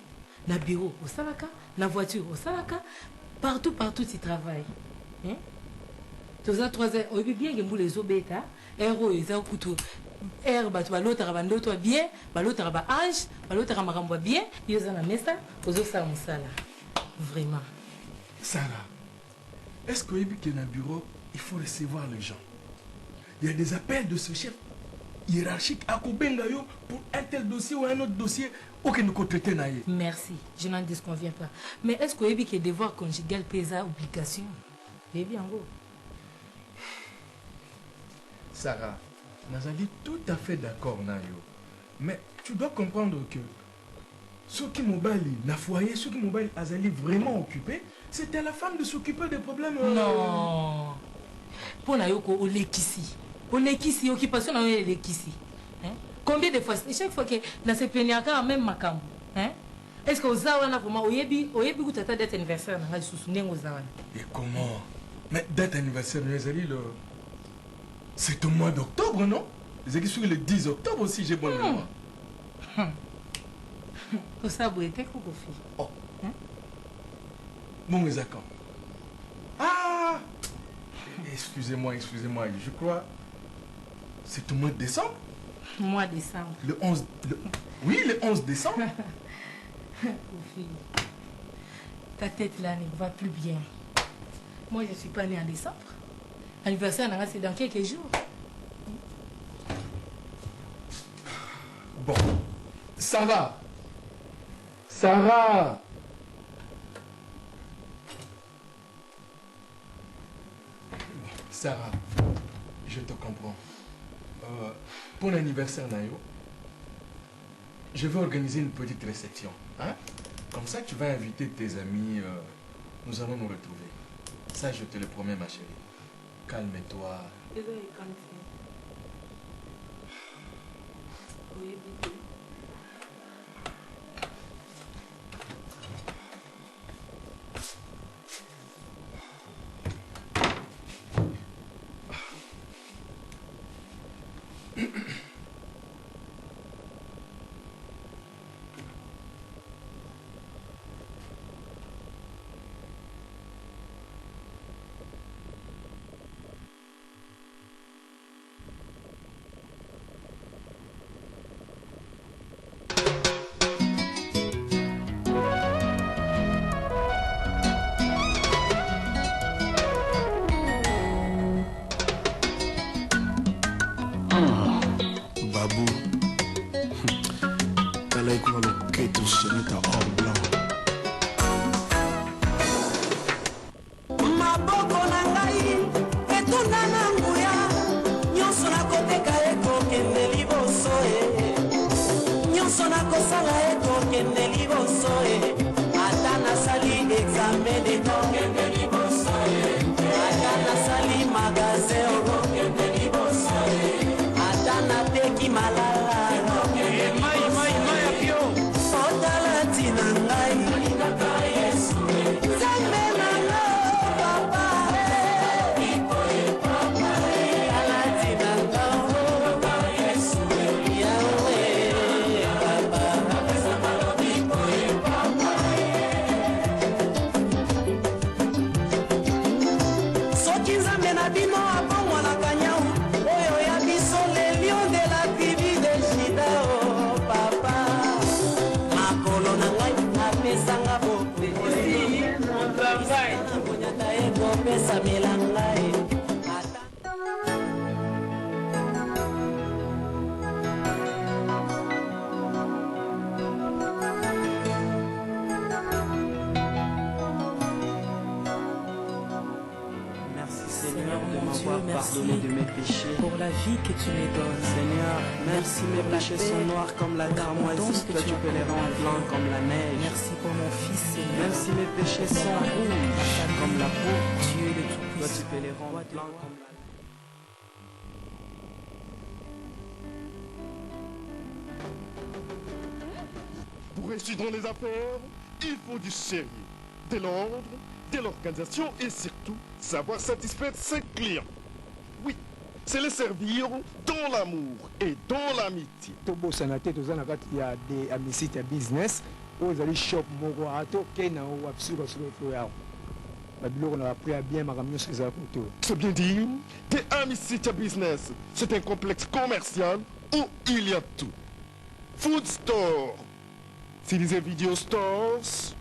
na bureau au salaka, na voiture au salaka, partout tu travailles. Hein? Tous à 3 h, on peut bien que vous les obéta, héros et ça couteau. Air batu balota rabando toi bien, balota raba ange, balota ramarambo bien, yoza na mesa, ozo sa musala. Vraiment. Sarah, est-ce qu'au début qu'il y a un bureau, il faut recevoir les gens? Il y a des appels de ce chef hiérarchique à Kobengayo pour un tel dossier ou un autre dossier. Aucun côté naïe. Merci, je n'en disconviens pas. Mais est-ce qu'au début qu'il y a devoir conjugal pesa obligation? Eh bien, go. Sarah, Nazali tout à fait d'accord Nayo. Mais tu dois comprendre que ceux qui m'obali, na foyer, ceux qui m'obali, Azali vraiment occupé, c'était à la femme de s'occuper des problèmes. Non. Pour Nayo, on l'équissi. On l'équissi, occupation, on l'équissi. Combien de fois, chaque fois que dans ces plénières, même ma cambo. Est-ce que vous avez vraiment, oyebi ou tata date anniversaire, on a soutenu aux awana. Et comment? Mais date anniversaire, Nazali, c'est au mois d'octobre, non? C'est sur le 10 octobre aussi, j'ai bon mémoire. Pour ça, vous êtes quoi, fille? Oh. Bon, mais quand? Ah! Excusez-moi, je crois. C'est au mois de décembre? Mois de décembre. Le 11. Oui, le 11 décembre. Fille, ta tête là ne va plus bien. Moi, je ne suis pas née en décembre. L'anniversaire, c'est dans quelques jours. Bon. Sarah. Sarah. Sarah, je te comprends. Pour l'anniversaire Nayo, je vais organiser une petite réception. Hein? Comme ça, tu vas inviter tes amis. Nous allons nous retrouver. Ça, je te le promets, ma chérie. Calme-toi. eza ekanti oyebi te Babou, t'as l'air comme le quai tout seul, t'as or blanc. maboko na ngai etunda na nguya nyonso nakoteka ekokende liboso nyonso nakosala ekokende liboso ata nasali examen ekokende liboso ata nasali magasin okokende liboso ata nateki malala otala ntina ngai nzambe nanga papa tala ntina nga yawe soki nzambe na bino abongwanaka nyau oyo ya biso le lion de la tribu de Juda o papa makolo na ngai apesanga bopebonyata ekopesamela ngai Merci Seigneur de m'avoir pardonné de mes péchés. pour la vie que tu me donnes. Seigneur, merci mes péchés sont noirs comme la cramoisi, toi tu peux les rendre blancs comme la neige. Merci pour mon fils, Seigneur. Même si mes péchés sont rouges comme la peau, Dieu le toi Tout-Puissant. tu peux les rendre blancs comme la neige. Pour réussir dans les affaires, il faut du sérieux, de l'ordre, de l'organisation et surtout savoir satisfaire ses clients. Oui, c'est les servir dans l'amour et dans l'amitié. tobosana te toza na kati ya de amisite ya business oyo ezali shop moko atoke na wapsukasuko yao babiloko na bapri ya bien makambo nyonso ezala koto. C'est bien dit, des Amicita Business, c'est un complexe commercial où il y a tout. Food store, Cilisé Video Stores,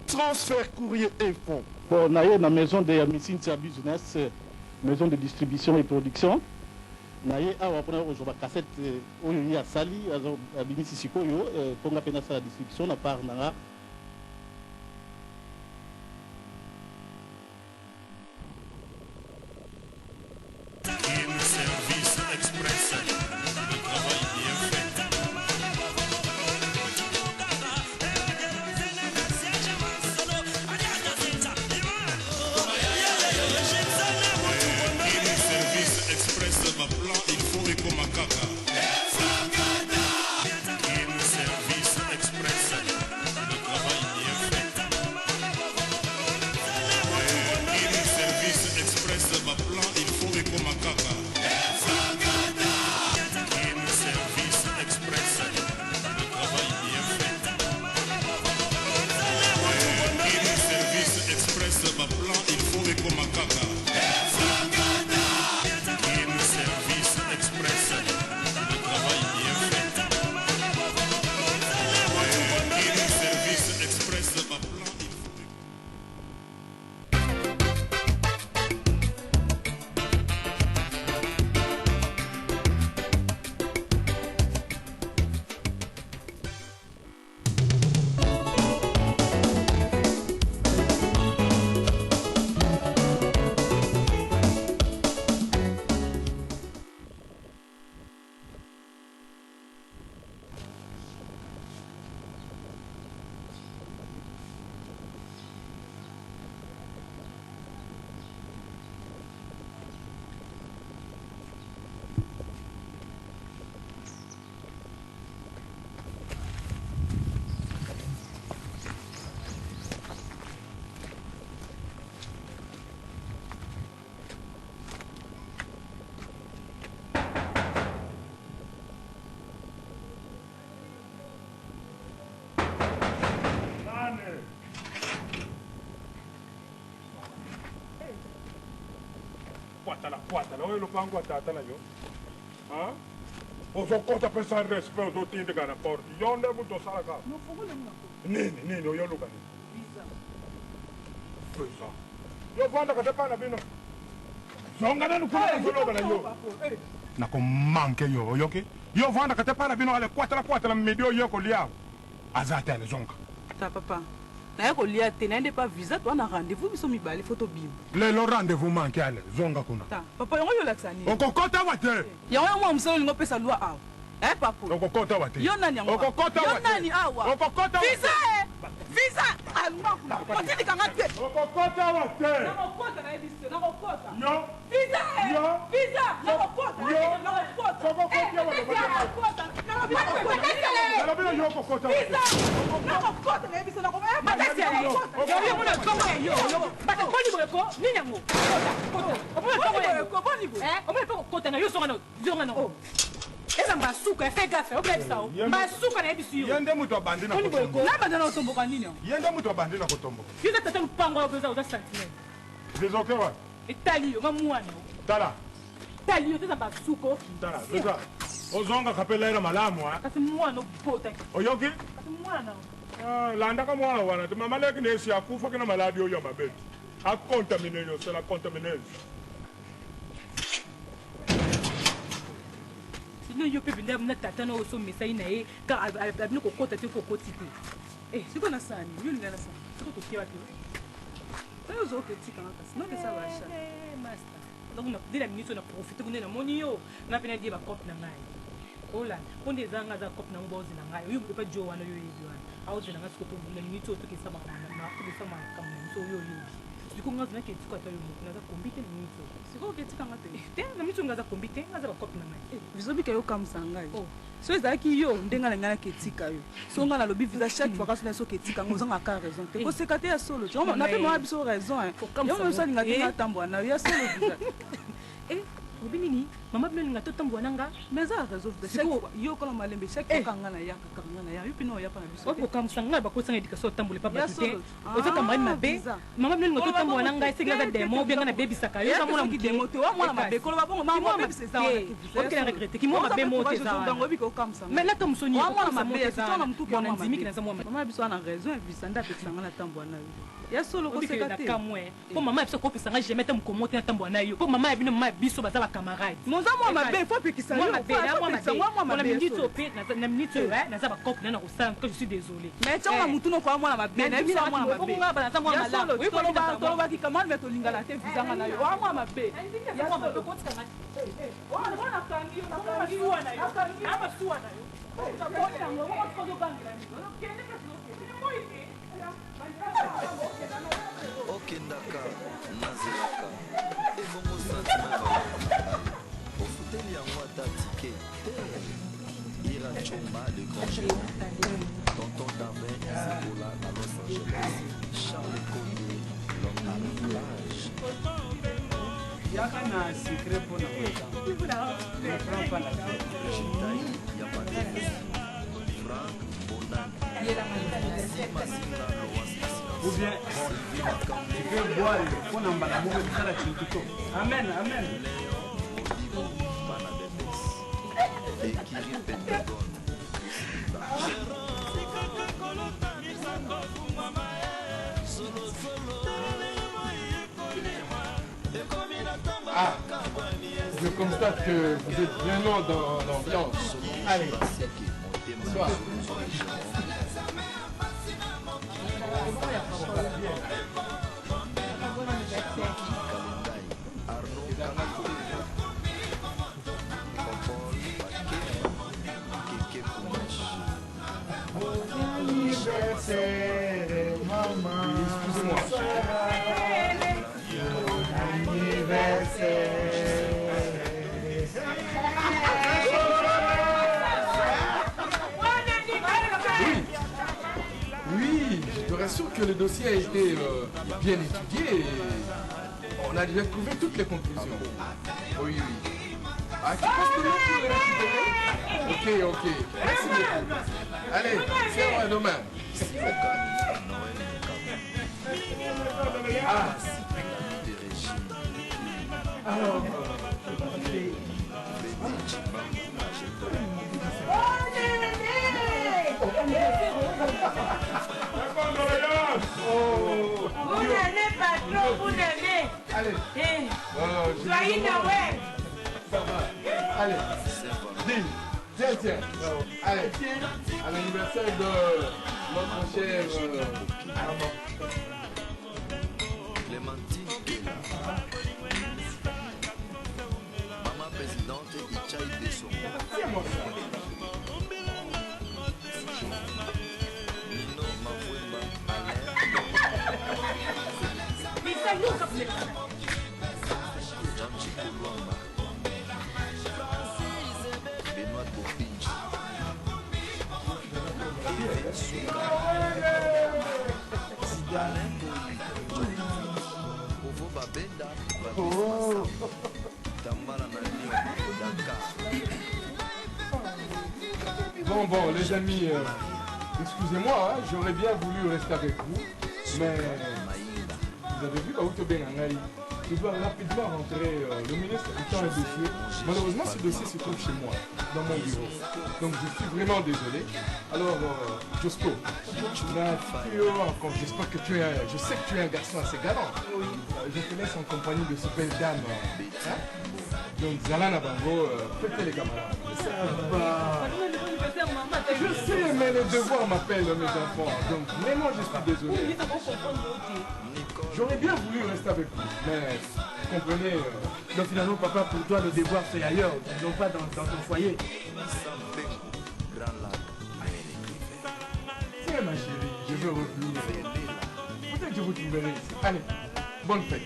transfert courrier et fonds. Bon, on a eu la maison de Amicintia Business, maison de distribution et production. On a eu une cassette où il y a Sali, à Bimisi Sikoyo, pour la distribution, à part Nara. Service express, le travail bien fait. Service express, ma plan, il faut et comme un caca. Service express, le kwatala oyo lupango atatala yo ozokota pesa respect ozotindika na porte yo nde mutu osalaka nini oyoluka nini pesa yo vandaka te pana bino zonganani kuna nazoloba na yo nakomanke yo oyoki yo vandaka te pana bino ale kwatala midi oyo kolia aza tele zonga ta papa naye kolia te naye nde pa visa twana rendez-vous biso mibale fo tobima lelo rendez-vous manke ale zonga kuna papa yango yolakisa nini okokota wa te yango yo mwa mosala olingo opesa lwa awa papo okokota wa te yo nani yango yo nani awa visa alungakula otindikanga te okokota wa te nakokota nayebiso nakokota yo visa nakokota eza mbasuka efe gafe obebisa o mbasuka nayebiso yo yende mutu abandi na nabanda otomboka nini yende mutu abandi na kotomboka yo nde tata lupango oza sentinele dezoke wa etali yo nga mwana tala tali yo teza mbasuka tala veza ozonga kapelaira malamu kasi mwana obota oyoki kasi mwana landaka mwana wana te mama leki nesi akufa kina maladi oyo ya mabeti akontamine yo sela kontaminese sino yo mpe benda mna tata na osomesa ye na ye kaka abini kokota te kokoti te siko na sani yo linga na sani siko toke wapi oyo ozoketikanga kasi nokesa basha master donc de la minute na profite kunde na moni yo na pena die ba cope na ngai olanda konde zanga za cope na mbozi na ngai yo mpe jo wana yo yebi wana auze na ngai siko to na minute to kesa ba na to kesa ma kamna so yo siko ngazi na ke tsiko ta yo na za kombite na minute siko ketikanga te na minute ngaza kombite ngaza ba cope na ngai bizobika yo kamsa ngai so ezalaki yo ndenge na ngai naketika yo so nga nalobi visa chaque fois kasi na so ketika ngo ozanga ka raison te koseka te ya solo na mpe mwa biso raison yango mosalinga te natambwa na yo ya solo visa obi nini mama bino linga totambwa nanga mais eza raison yo kola malembe chaque fois kanga na ya kanga na ya yo pino ya pa na biso okokamsa ngai bakosanga éducation otambole pa bato te ozokamba mabe mama bino linga totambwa nanga esengela za demo bien nga na bebisaka yo zamona demo te wa mwana mabe koloba bongo mama bebisa za wana okela regrette ki mwana mabe mo te za bango biko kamsa mais la comme soni wa mwana mabe za tona mtu kwa mama nzimi kina za mwana mama biso ana raison visa nda pekisanga na tambwa na yo ya solo koseka te kamwe po mama biso kopesanga jamais te mukomote na tambwa na yo po mama bino mama biso baza ba camarade moi mabe faut pekisa yo na minute ope na minute na za ba couple na kosala que je suis désolé mais tanga mutu no kwa mwana mabe na bisa mwana mabe nga bana za mwana malamu oui ko ba ki kamane meto lingala te visa na yo wa mwana mabe ya mwana mabe ko tsaka wana kangi yo na kangi wana yo aba suwa na yo ta bona ngo ko ko bangi na yo kende ka so mo ite okendaka nazelaka ebongo santima ofuteli yango ata tike te ira chomba le grand géant tonton Damin Zibola na Los Angeles Charles Condé l'homme à la plage yaka na secret mpona Chitai Yapatis Frank Bonani Simasinga ou bien tu peux boire pour n'embala moko kala kintuto amen amen Ekiri Pentagon Ah, je constate que vous êtes vraiment dans l'ambiance. Allez, bonsoir. Anniversaire, maman. Excusez-moi. Oui, je te rassure que le dossier a été bien étudié et on a déjà trouvé toutes les conclusions. Oui, oui. Ah, tu passes demain pour le récupérer? Ok. Merci beaucoup. Allez, c'est à demain. Ah, Vous n'aimez pas trop, vous n'aimez. Allez. Soyez Noël. Ça va. Allez. Dis. Tiens. Allez. À l'anniversaire de notre cher Armand. Clémentine Kela. Maman présidente Ichaï Desso. Nino Mavouemba Jamchi Kulwamba. Benoît Bopinji. Alain Ovo Babenda. Tambala na Lyon, Dakar. Bon, les amis, excusez-moi, hein, j'aurais bien voulu rester avec vous, mais vous avez vu Aouto Benangari, je dois rapidement rentrer, le ministre étant un dossier. Malheureusement, ce dossier se trouve chez moi, dans mon bureau. Donc je suis vraiment désolé. Alors, Josco, j'espère que tu es, je sais que tu es un garçon assez galant. Je te laisse en compagnie de cette belle dame. Hein? Donc, Zalana Bango, faites les camarades. Ça va. Je sais, mais le devoir m'appelle, mes enfants. Donc, vraiment, je suis désolé. J'aurais bien voulu rester avec vous, mais comprenez. Donc, finalement, papa, pour toi, le devoir, c'est ailleurs, non pas dans ton foyer. Tiens, ma chérie, je veux revenir. Peut-être que je vous trouverai ici. Allez, bonne fête.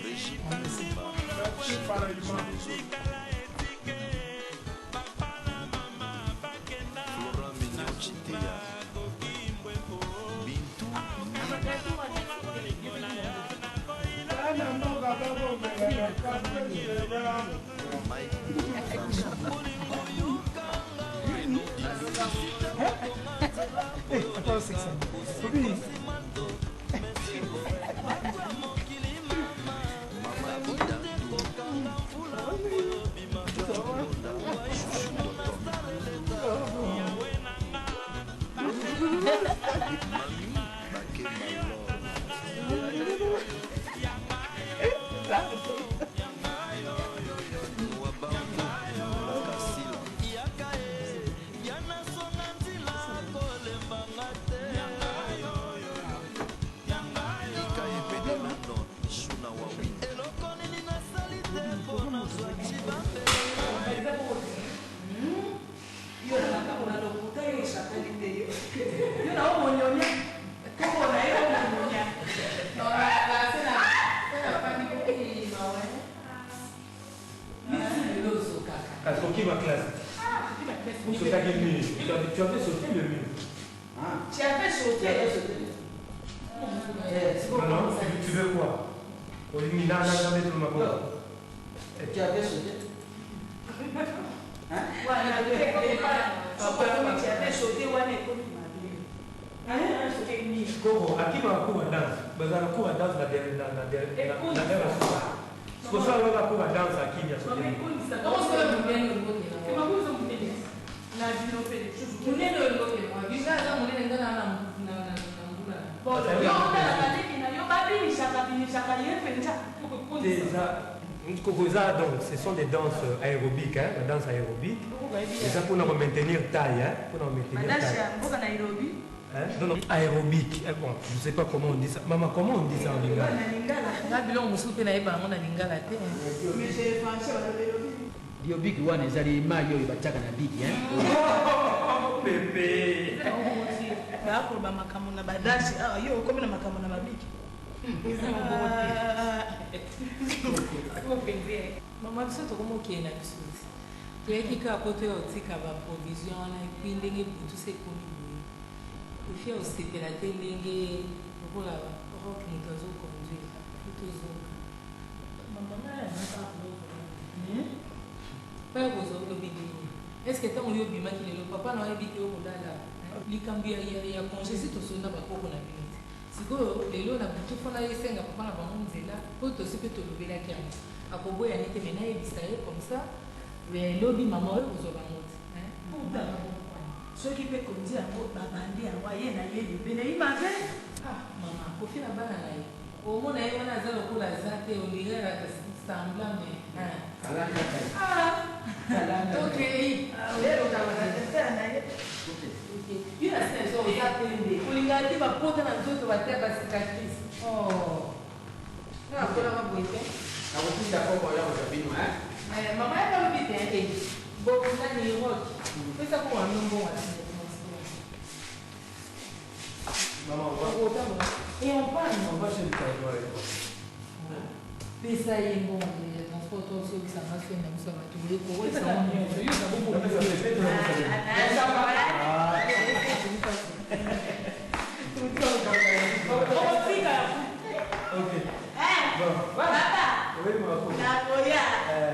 Attends, c'est ça. Oui. Ma classe. Tu avais sauté le mur. Tu avais sauté. Non, tu veux quoi? Tu avais sauté. Tu avais sauté. Koko, aqui não há cour à danse. Mas há cour à danse na terra. Se você não há cour à danse aqui, minha filha. Ce sont des danses aérobiques, hein, la danse aérobique. Et ça pour nous maintenir taille, hein, pour nous maintenir taille. Hein? Non, non, aérobique. Bon, je ne sais pas comment on dit ça. Maman, comment on dit ça en lingala? Mais c'est français, Biobiki wana ezali mai oyo batiaka na biki pepe bakoloba makambo na badasi awa yo okomi na makambo na babiki mama biso tokomokenda biso toyeki kaka po toya otika baprovision wana epui ndenge butu se ekomi boye ofia osepela te ndenge lokola rock moto azoconduire tozoka paya kozwa olobi nini estce ntango yo obimaki lelo papa na oyebi te okolala likambo ya congé si tosonda bakoko na bino te sikoyo lelo na butu fona yesenga papa na bango nzela po tosi mpe tolobelaki yango akoboya nete me nayebisa ye comme ça lobi mama oyo kozwa bango te soki mpe konzi yango babandi yango aye na ye libe na ye mabe mama kofi na bana na ye omona ye wana aza lokola aza te olirera semblant me olingaka te bapota na nzoto batea basicatrice nakolaka boye te nakotinda koko ya kozabino mama yabalobi te bokundani roki pesa ko wanombo wana et on parle. On va chez le tailleur. Pesa ye mbongo ya transport aussi que ça va faire na musa batu le ko ça va mieux. Yo ça beaucoup. OK. Papa. Oui, moi. Na boya.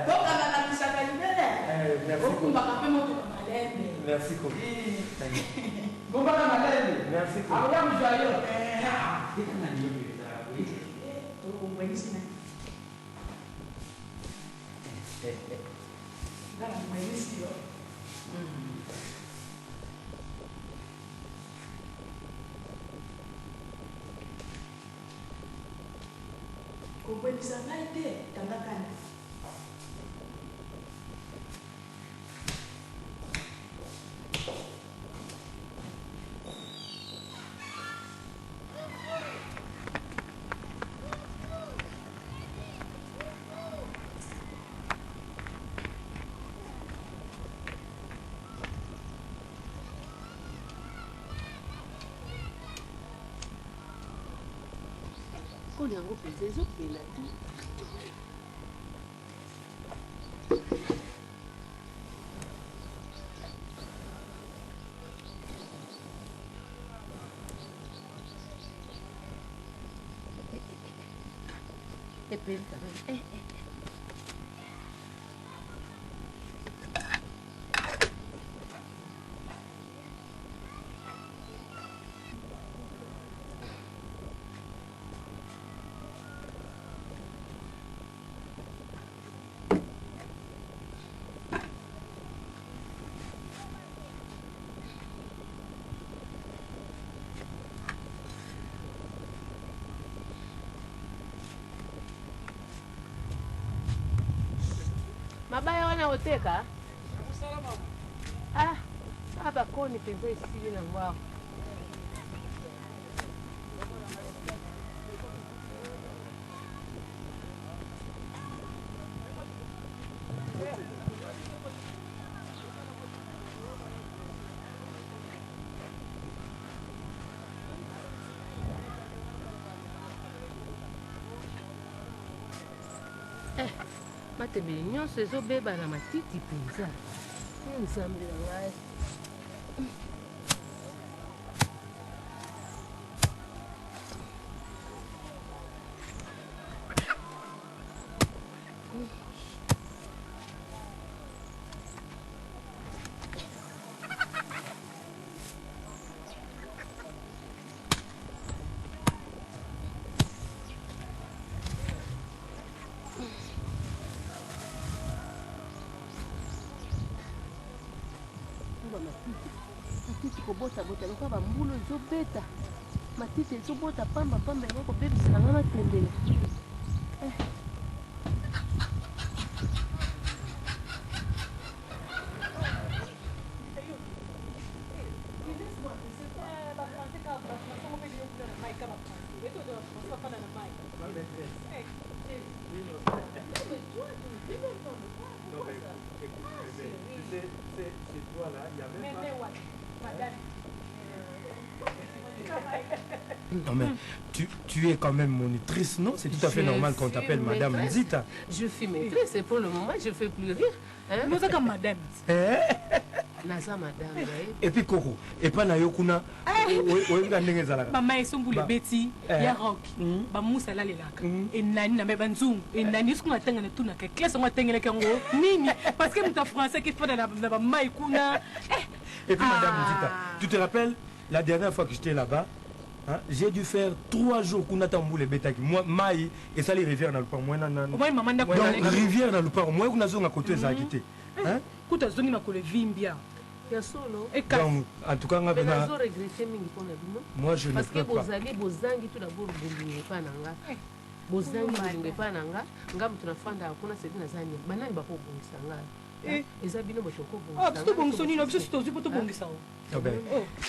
Boka na bisaka libele. Merci. Okumba kape moto malende. Merci beaucoup. Bon bah malade. Merci. Ah là je vais aller. Kobebisa ngai te tandakani. koli yango mpenza ezopela te epeli quand même mabaya wana oteka bakoni mpenza esili nango awa matebele nyonso ezobeba na matiti mpenza nzambe na ngai matiti kobota-bota lokola bambulu ezobeta matiti ezobota pamba yango kobebisela nga matembele Non mais tu es quand même monitrice, non? C'est tout à fait normal qu'on t'appelle Madame Nzita. Je suis maîtresse et pour le moment je fais plus rire. Nous sommes comme Madame. Naza Madame. Et puis Koko, et pas na yokuna. Maman est son boule Betty, ya rock, bamusa la lelaka. Et nani na meba nzungu, et nani ce qu'on attend na tout na que classe on attend le kango. Nini parce que nous français qui fait la maïkuna. Et puis Madame Nzita, tu te rappelles la dernière fois que j'étais là-bas? Hein? J'ai dû faire 3 jours qu'on attend les bétails. Moi, maï, et ça les rivières dans le parc. Moi, la rivière dans le parc. Moi, on a zone à côté de Zakité. Hein? Kuta zone na kole vimbia. Donc, en tout cas, moi, je ne parce que peux pas. bozali bozangi tout d'abord bolingi pa nanga. Bozangi bolingi pa nanga. Ngam tunafanda hakuna sedi na zani. Banani bako bongisa nga. Eza bino botoko bongisa. Ah, tu bongisa ni, tu to tu bongisa.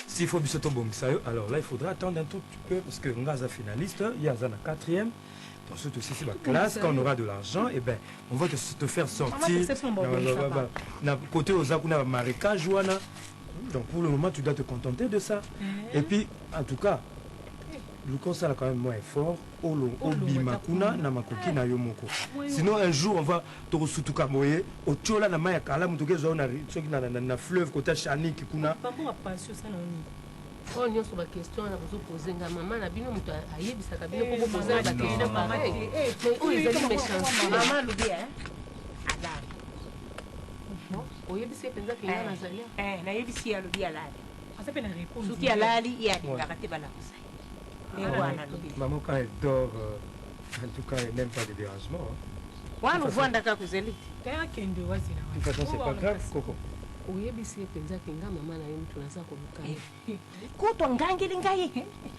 S'il faut bisoto bongisa, alors là, il faudra attendre un tout petit peu parce que Ngaza finaliste, il y a Zana 4e. Ensuite aussi, c'est ma classe. Quand on aura de l'argent, eh ben, on va te faire sortir. Côté aux Akuna marécage, donc pour le moment, tu dois te contenter de ça. Et puis, en tout cas, le conseil a quand même moins fort. Obimakuna na makoki na yomoko. Sinon, un jour, on va te resutuka moye. Au tchola na maya kala mutoke zo na fleuve côté chani kikuna. Oh, nyonso ba question na kozopoze nga mama na bino moto ayebisaka bino po kopoze ba question mama mais oyo ezali méchant mama lobi azali oyebisi penza kinga nazali nayebisi alobi alali asape na réponse soki alali ye alingaka te balakosa wana lobi maman quand elle dort en tout cas elle n'aime pas de dérangement wana ovandaka kozeli kende wazina de toute façon c'est pas grave Coco oyebisi penza kinga mama na ye moto naza koluka kutwa ngangeli ngai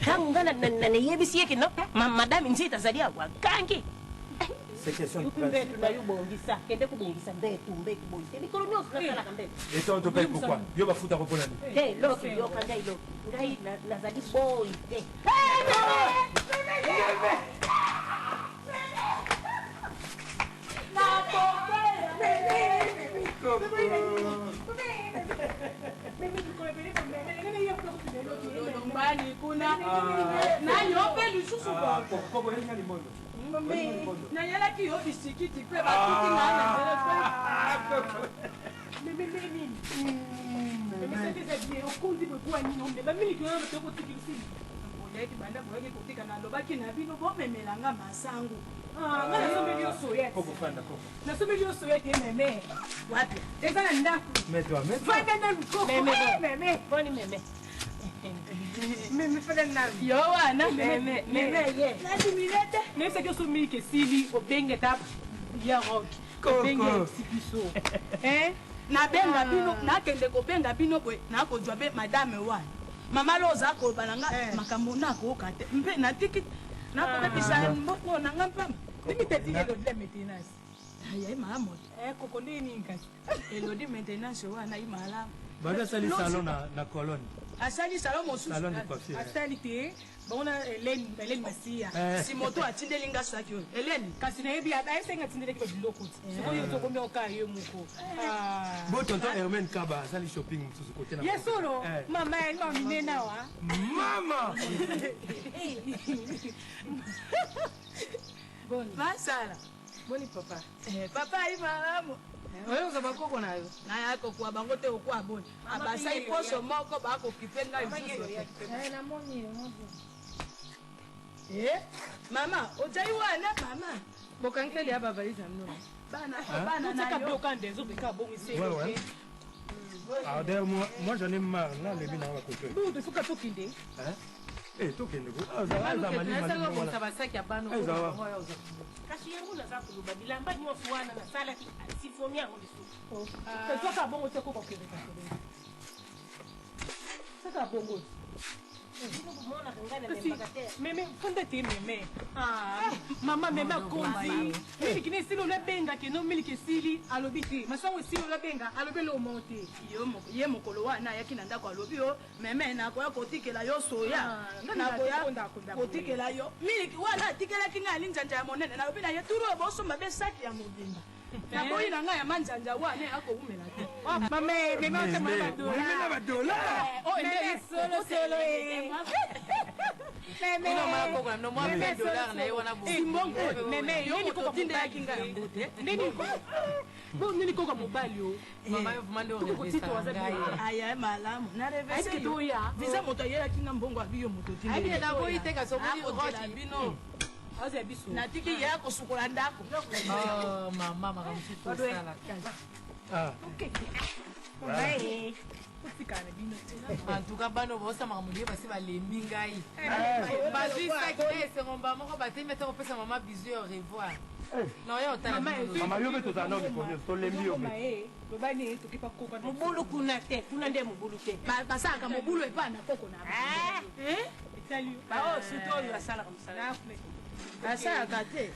tangu nga nayebisi yeke no madame nzita azali awa gangi mbetu na yo bongisa kende kobongisa mbetu mbetu boyise mikolo nyonso nasalaka mbetu et toi on te paye pourquoi yo bafuta ko mpona nini te loki yoka ngai loki ngai nazali boy te Bani kuna nani ope lisusu Koko yenga limondo nayalaki yo bisikiti pe batuki na bomemelanga masango nasomeli yo soyete meme wapi eza na ndako yo wana nesaki osomilike esili obengeta ya rock obenge sibiso nabenga bino nakende kobenga bino boye nakozwa mpe madame wana mama lo oza koloba nanga makambo nakoyoka te mpe natiki nakobebisa mboko nanga mpamba limiteti elodi la maintenance ayi malamu koko ndeni nkasi elodi maintenance wana ayi malamu bada asali salon na colonne asali salon mosusu asali te bona Hélène Masia si moto atindeli nga saki oyo Hélène kasi nayebi ayesenga atindeleki babiloko ti sikoyo ozokomi okaa ye moko bo tonton Hermène Kaba asali shopping mosusu kote na yesolo mama minena wa mama basala boni papa papa ayi malamu oyo oza bakoko na yo nayakokuwa bango te okuwa boni abasali poso moko bakokipe ngai mama ozali wana mama bokankeli ya bavalise ya mnona bana biokande ezobika bongise d'ailleurs moi j'en ai marre là les bina va côté bon faut que tokinde tokende ko azamalimalisa basaki ya bano kasi yango naza koloba bilamba nyonso wana nasalaki sifomi yango lisusu soka bongo te kokokendeka soka bongo meme fonde te meme mama meme akondi miliki ne esili olabengaki no miliki esili alobi te masango esili olabenga alobi elomo te ye mokolo wana ayaki na ndako alobi o meme nakoya kotikela yo soya nakoya kotikela yo miliki wana atikelaki ngai alinjanja ya monene nalobi na ye turu obosomba be saki ya mobimba naboyi na ngai ya manjanja wana akoumela te nini koka mobali o aya malamu visa moto ayelaki nga mbongo abiyo moto bino natiki ye akosukola ndako En tout cas, bano bosa mamulie basi balembi ngai. Bazwi saki esengo moko batemi ta kopesa mama bizu au revoir. Non yo tala. Mama yo beto tana ko to lembi yo. Bobani tokipa koko na. Mobulu kuna te, kuna nde mobulu te. Basaka mobulu epa na koko na. Salut. Ba o sito yo asala comme ça. Basaka te.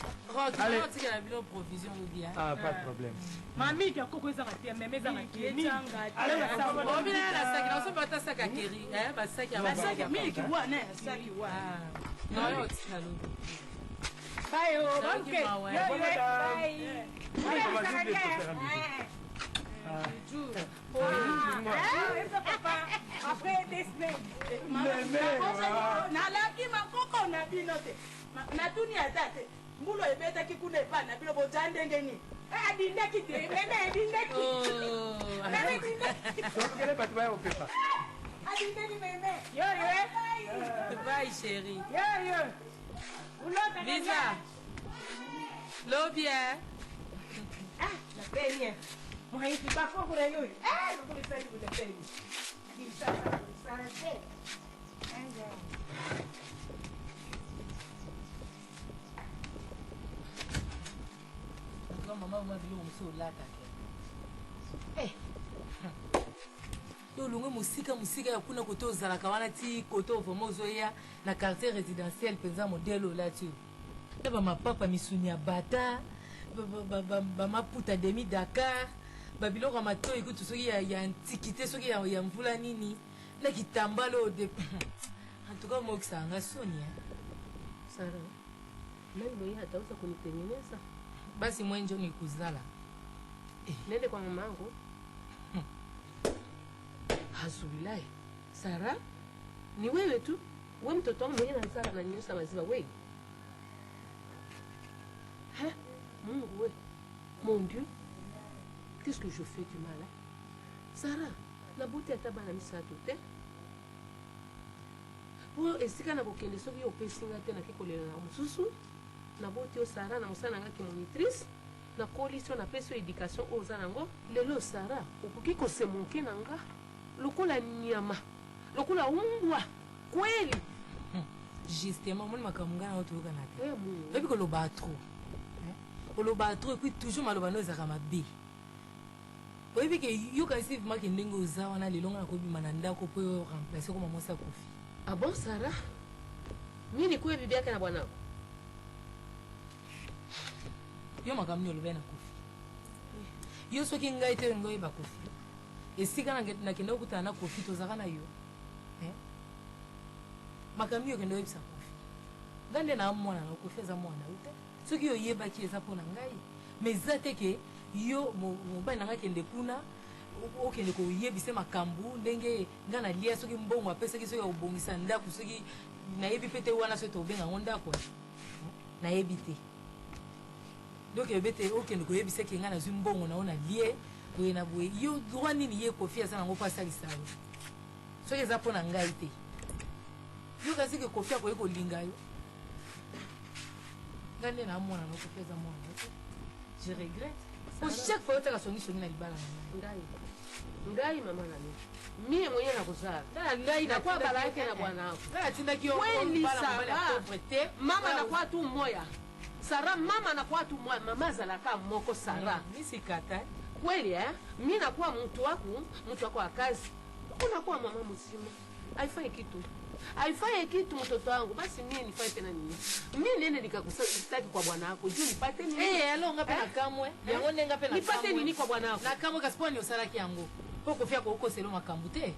Allez, tu as la provision ou bien. Ah, pas de problème. Mami qui a koko ezaka te, mais ezaka te. Allez, on vient la sac, on se bat ça kakeri, hein, ba sac ya. Ba sac mimi ki bwa na sac wa. Non, yo tikalo. Bye oh, okay. Après des semaines. Nalaki makoko na bino te. Natuni atate. Mbulo ebetaki kuna epa na bino bojande ngeni. Adindaki te, meme adindaki. Meme adindaki. Sokele batu ba opepa. Adindaki meme. Yo. Bye chérie. Yo. Lisa. Lobia. Ah, la peña. Moi, je suis pas fort pour les yeux. Ah, je peux faire pour la peña. Il s'arrête. Mama mwa bilo mso lata ke. Yo lungu musika ya kuna koto ozalaka wana ti koto vraiment ozoya na quartier résidentiel penza modelo là tu. Ba mapapa misuni ya bata ba maputa demi Dakar ba biloko mato ikutu soki ya antiquité soki ya mvula nini na kitambalo de en tout cas mokisa nga Sonia. Sara. Nani hata usa kunitengeneza? Basi mwenjo ni kuzala. Nende kwa mamangu. Hazubilai. Sara, ni wewe tu. Wewe mtoto wangu mwenyewe anataka na nyusa maziwa wewe. Hein? Mungu wewe. Mon Dieu. Qu'est-ce que je fais du mal? Sara, na buti ataba na misato te. Po esika na bokende soki opesinga te na kikolela na mususu. Na boti o Sara na musana ngaki monitrice na coalition na peso éducation aux anango lelo Sara okuki ko se monke nanga lokola nyama lokola umbwa kweli justement mon makamungana otoka na te ebi ko loba trop et puis toujours maloba no zaka mabe oyebi ke yo kasi vima ke ndenge ozawa na lelo ngana ko bima na ndako po remplacer ko maman sa kofi. Ah bon Sara nini ko bibi yake na bwana yo makamni olobe na kofi yo soki ngai te ngoyi ba kofi esika na kenda okutana na kofi tozaka na yo makamni yo kenda oyebisa kofi ngande na mwana na kofi eza mwana ute soki yo yebaki eza mpona ngai mais eza te ke yo mobali na ngai kende kuna okende koyebisa makambo ndenge ngai na lia soki mbongo apesaki soki obongisa ndako soki nayebi mpe te wana soki tobenga ngo ndako nayebi te. Donc ebete okende koyebisa ke nga nazwi mbongo na ona lie boye na boye yo droit nini ye kofi asa nango pasa lisalo soki eza mpona ngai te yo kasi ke kofi akoyi kolinga yo nga nde na mwana na kofi eza mwana je regrette po chaque fois otaka songisongi na libala na ngai mama na mie mwenye na kuzala ngai nakuwa bala yake na bwana wako atindaki yo mama nakuwa tu moya Sara mama nakuwa tu moya mama azalaka moko Sara misikata kweli mi nakuwa mtu wako wa kazi unakuwa mama mzima haifai kitu mtoto wangu basi mimi nifanye tena nini mimi nene nikakusaki kwa bwana wako juu nipate nini alonga pe na kamwe yango nenga pe na kamwe nipate nini kwa bwana wako na kamwe kasiponi osalaki yango po kofia ko ukoselo makambo te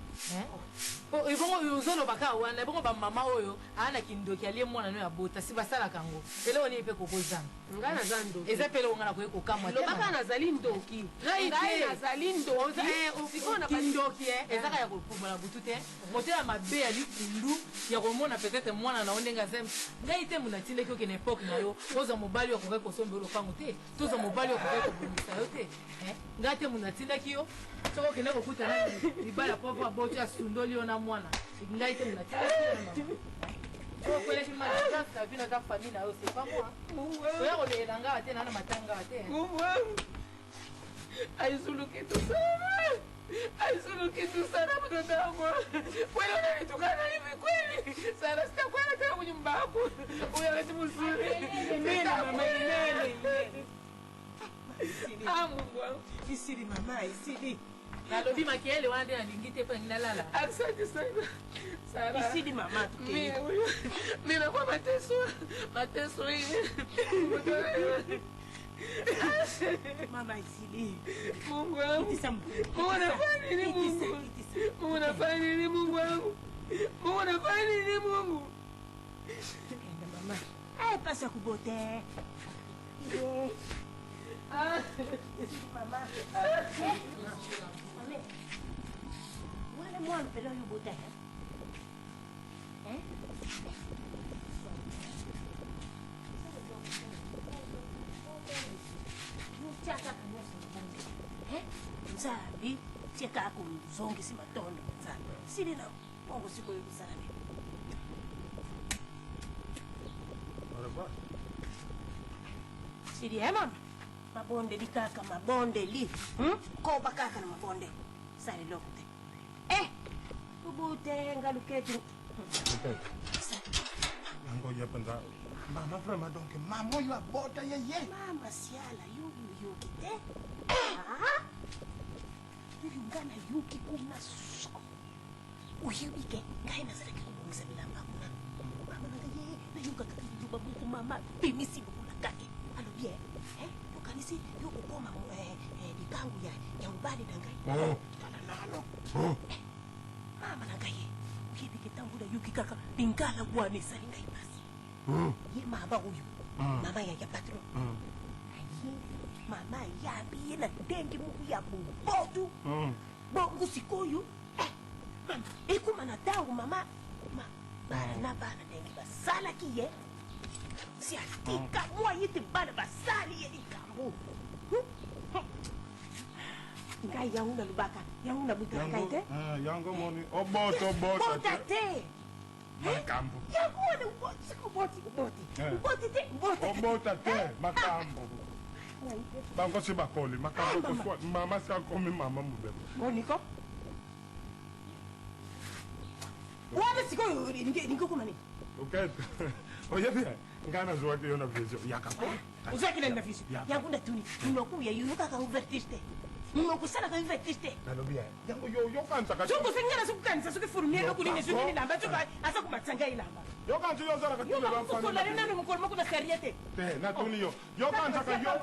po ibongo uzolo baka wana ibongo ba mama oyo ana kindoki alie mwana no ya bota si basala kango eleo ni pe kokozana ngana zando eza pele ngana ko kamwa te lobaka na zali ndoki ngai na zali ndoki sikona kindoki ezaka ya kopumula butu te motela mabe ya likundu ya komona peut-être mwana na ondenga zem ngai te munatinde kyo kene époque na yo oza mobali okoka kosombe lopango te toza mobali okoka kobungisa yo te ngai te munatinde kyo soko kene kokuta na libala popo aboto ya sundoli yo na mwana ngai te munatinde kyo oh kwele ki mala kaka bino ta famille na yo c'est pas moi oya ko le nanga te na matanga te aizuluki tu sana kweli unanitukana hivi kweli? Sara, sitakwenda tena kwenye nyumba yako. Uyalete mzuri. Nene mama, nene. Ah, Mungu wangu. Isiri mama, isiri. Nalobi makiele wande alingite pa nginalala. Asante sana. Sara. Isiri mama tukeni. Mimi nakuwa mateso hii. Mama isiri. Mungu wangu. Mungu unafanya nini Mungu? Mungu unafanya nini Mungu wangu? Mungu unafanya nini Mungu? Kenda mama. Pasa kubote. Mama. Wale mwana pelo yubote. Chaka Nzambi cheka kumzongi si matondo Nzambi sili na Mungu siku hiyo Nzambi. Sili mama mabonde likaka mabonde li ko bakaka na mabonde sali lokute ubute ngaluketu Ngoja kwanza. Mama vraiment donc maman yo abota yeye. Mama siala yuki te. Yungana yuki kuna suko. Uyibike ngai nazala kikubongisa bilamba kuna. Mama ngaye na yuka kakuba buku mama pimisi bukula kake. Alo bien. Ukanisi yuko koma dikangu ya ubali dangai. Tala nalo. Mama ngaye. Uyibike tangu da yuki kaka bingala bwana salingai basi. Ye mama huyu. Mama ya patron. Mama ya biye na dengi muku ya botu. Bongo sikoyo. Mama, ekuma na tangu mama. Bana dengi basala kiye. Si atika mwa yete bana basali ye ikambo. Ngai ya una lubaka. Ya una buta kaite. Yango moni oboto. Bota te. Makambo. Yakuona uboti te. Obota te makambo. Bango si bakoli makambo kwa mama si akomi mama mubebe. Moniko. Wale siko ningo kumani. Okay. Oye bien. Ngana zo ake yona vision yakako. Uzaki na vision. Yakunda tuni. Unokuya yunuka ka uvertiste. Unokusana ka uvertiste. Nalo bien. Yango yo kanza ka. Suku sengera suku kanza suku furumie no kunine suku ni namba suku asa kumatsanga ilamba. Yo kanza yo zara ka tule ba fana. Yo kanza nanu mukolo kuna seriete. Na tuni yo. Yo kanza ka yo.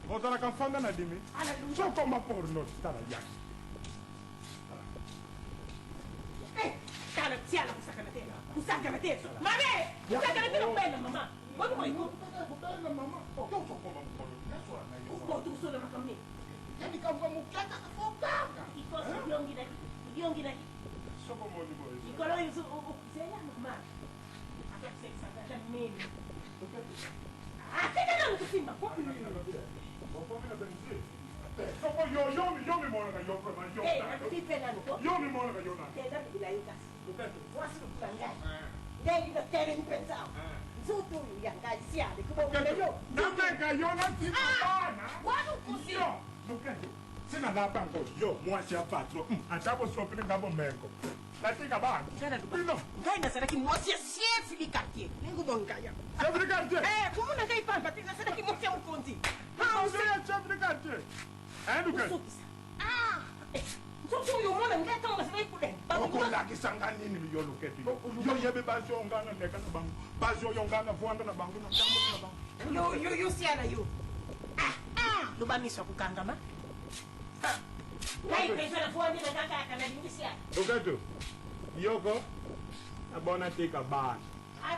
Ozara ka fanda na dimi. So koma porno stara yak. Kana tiala kusakana tena. Kusakana tena. Mame! Kusakana tena kwenda mama. Watu mwiko. Kupenda mama. Toto koma mkono. Uko tu sona makamni. Yani kama mukaka kafokanga. Ikosi yongi na. Soko moni boy. Ikolo yusu ukisela mama. Ata sexa ta mimi. Ateka na kusimba kwa. Soko yo mi mona ka yo prema yo. Yo mi mona ka yo na. Tenda bila yukas. Wasi kutanga. Dei da tere ni pensao. Zutu yanga siale kubonga yo. Nataka yo na tibana. Watu kusio. Sina na banko yo mwasi ya patro. Atabo sopini ngabo mengo. Natika bana. Ngai na saraki mwasi ya chef di quartier. Ningu dongaya. Chef di quartier? Como na ngai pampa tina saraki mwasi ya mkonti. Ya chef di quartier. Eduke. Soso yo mona ngai kama sai kule. Oko la kisanga nini yo loketi. Yo yebe bazo ngana neka na bango. Bazo yo ngana vuanda na bango na bango. Yo siana yo. Lubamiswa kukangama. Ngai pesa na vuanda na kaka kana lingisia. Oketo. Yoko. Abona tika ba.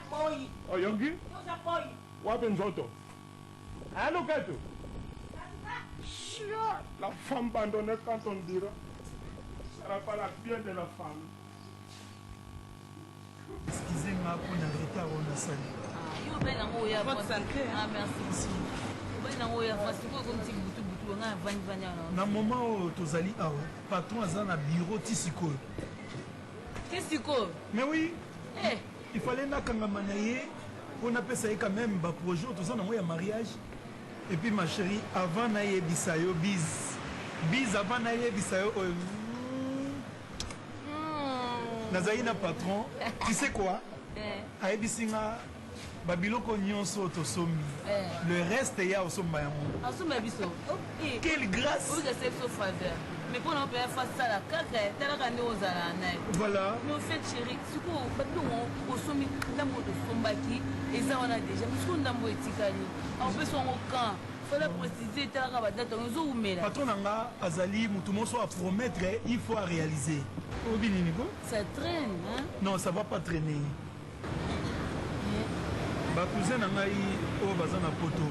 Boy. Oyongi? Yo sa boy. Wapi nzoto? Oketo. La femme abandonnée quand on dira, ça sera pas la bien de la femme. Excusez-moi pour le retard on a sali. Votre santé. Ah merci. Na moment où tozali awa, patron aza na bureau tisiko. Tisiko. Mais oui. Il fallait nakangama na ye pour na pesa quand même ba projet toza na moya mariage. Et puis ma chérie, avant naye bisayo bis avant naye bisayo nazali na patron tu sais quoi ayebisi nga babiloko nyonso tosomi le reste ya osomba yango asomba biso quelle grâce oza biso faveur mais mpona opea fasala kaka talaka nde ozala naye voilà mais ofait chéri sikoyo babiloko osomi ndambo tosombaki eza wana déjà mais sikoyo ndambo etikali apesi yango kan fala préciser talaka badate yango ezoumela patron na nga azali motu moso apromettre il faut aréaliser obi nini ko ça traîne hein? Non, ça va pas traîner. Bakousin na ngai oyo baza na poto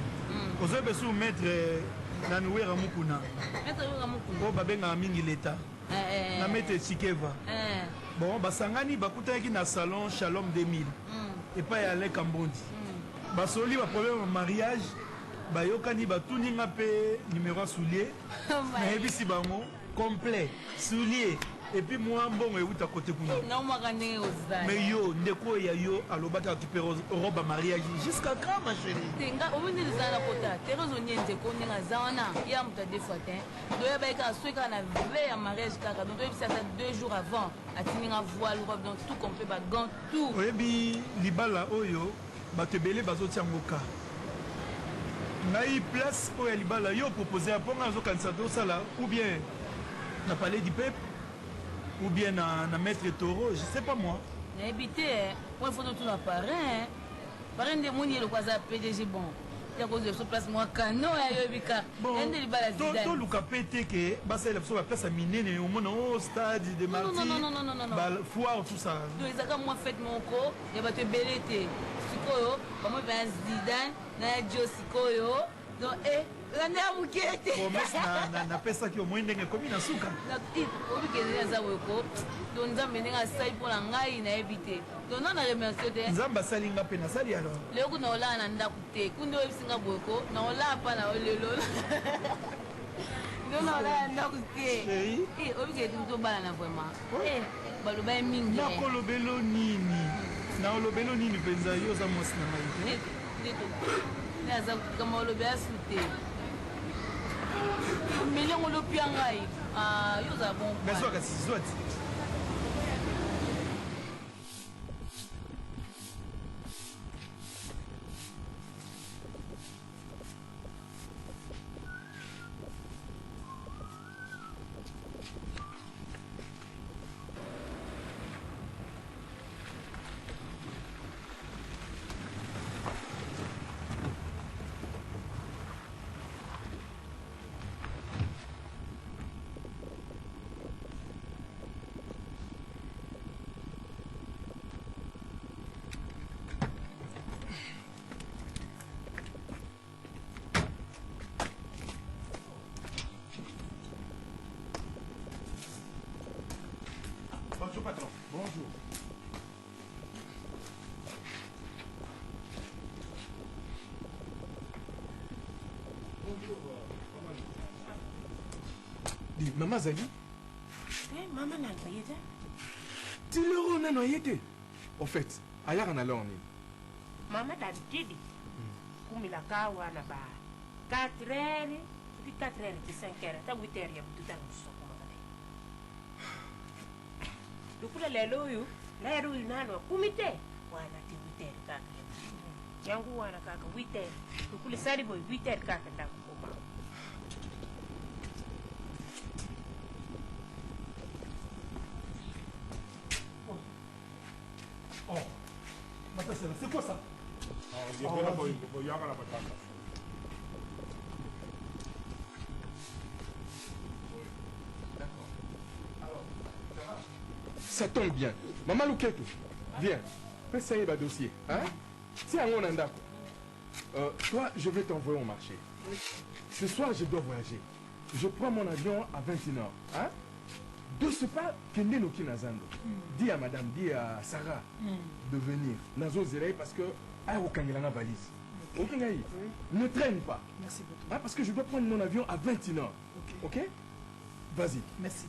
ozoyi besu maître na nuwera mukuna oyo babengaka mingi leta na maître chikeva bon basangani bakutanaki na salon shalom 2000 epai ya ale kambondi basoli baproblème ya mariage bayokani batuni nga mpe numéro ya soulier nayebisi bango complet soulier et puis moi mbongo euta côté kuna mais yo ndeko ya yo alobaki récupérer robe à mariage jusqu'à quand ma chérie tenga omini lizana kota terezo nyenze ko ninga zawana ya muta deux fois ten doya baika sweka na veille ya mariage kaka donc ça 2 jours avant atininga voile robe donc tout complet ba gant tout oyebi libala oyo batebele bazotia ngoka ngai place oyo libala yo proposer aponga azokanisa tosala ou bien na palais du peuple ou bien na maître taureau, je sais pas moi. Habité, moi il faut tout na parrain. Parrain de moni le quoi ça PDG bon. Il y a cause de ce place moi canon ya yobika. Ende li bala zidane. To luka pété que ba ça la place à minene au monde au stade de Marty. Non. Bal foire tout ça. Donc ils a moi fait mon co, il va te belete. Sikoyo, ba moi ben Zidane, na Dio Sikoyo. Donc Rana mukete. Promesse na pesa ki au moins ndenge komi na suka. Na obikele za weko. Donc nzambe ndenge asali pona ngai na ebité. Donc na remercier te. Nzamba sali nga pe na sali alors. Leo kuna ola na ndaku te. Kunde obisinga bweko na ola pa na olelo. Non ola na ndaku te. Obikele to bala na vraiment. Baloba mingi. Na kolobelo nini? Na olobelo nini penza yo za mosi na mai. Naza kama olobe asute. Milongo lopiangai. Yo za bon. Mais soit que si soit. Bonjour patron. Bonjour. Dis, maman Zali. Maman n'a noyé. Dis-leur on a noyé. Au fait, ailleurs on a l'orne. Maman t'a dit. Comme il a kawa na ba. 4 heures, puis 4 heures, puis 5 heures, t'as 8 heures, il y a tout un son. Dukula lelo yu, lelo yu nano kumite. Wana ti 8 heures kaka. Yangu wana kaka 8 heures. Dukula sari boy 8 heures kaka ndako koma. Oh. C'est quoi ça? Ça tombe bien. Maman Louketou, viens. Fais ça le dossier. Hein? Tiens, on a d'accord. Toi, je vais t'envoyer au marché. Ce soir, je dois voyager. Je prends mon avion à 21h. Hein? De ce pas, Kende Noki Nazando. Dis à madame, dis à Sarah de venir. Nazo Zerei parce que a Okangela valise. Ok, ne traîne pas. Merci beaucoup. Ah, parce que je dois prendre mon avion à 21h. Ok? Vas-y. Merci.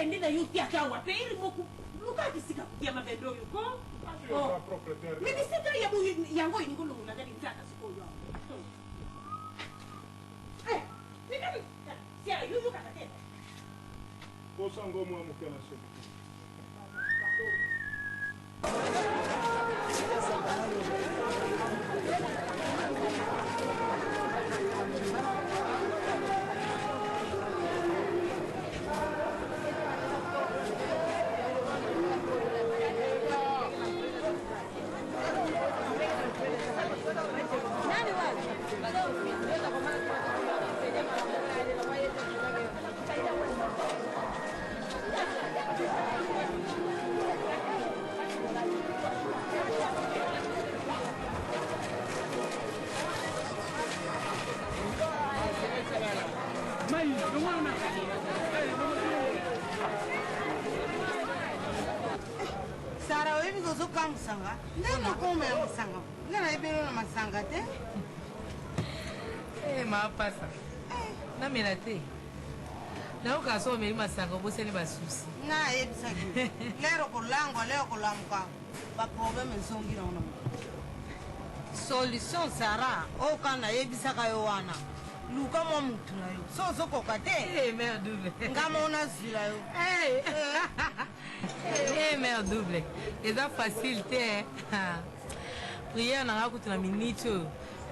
Ndina yuti akawa pe ili moku luka bisika kutia mabendo yo ko mais bisika ya bu yango ingulu na gani nzaka sikoyo nikani sia yuyu kakate Kosango mwa mukana shebi Sara, wewe gozo kamusanga. Ndeno kome ya musanga. Ngana ibero na masanga te. Ma pasa. Na melate. Na ukaso meli masanga boseni basusi. Na ebisaki. Lero kolangwa, lero kolamuka. Ba problème zongi na ona. Solution Sara, o kana ebisaka yo wana. Luka mo mutu na yo. So kokate. Mère double. Ngama ona zila yo. Mère double. Eza facilité. Prière na ngakutu na minute.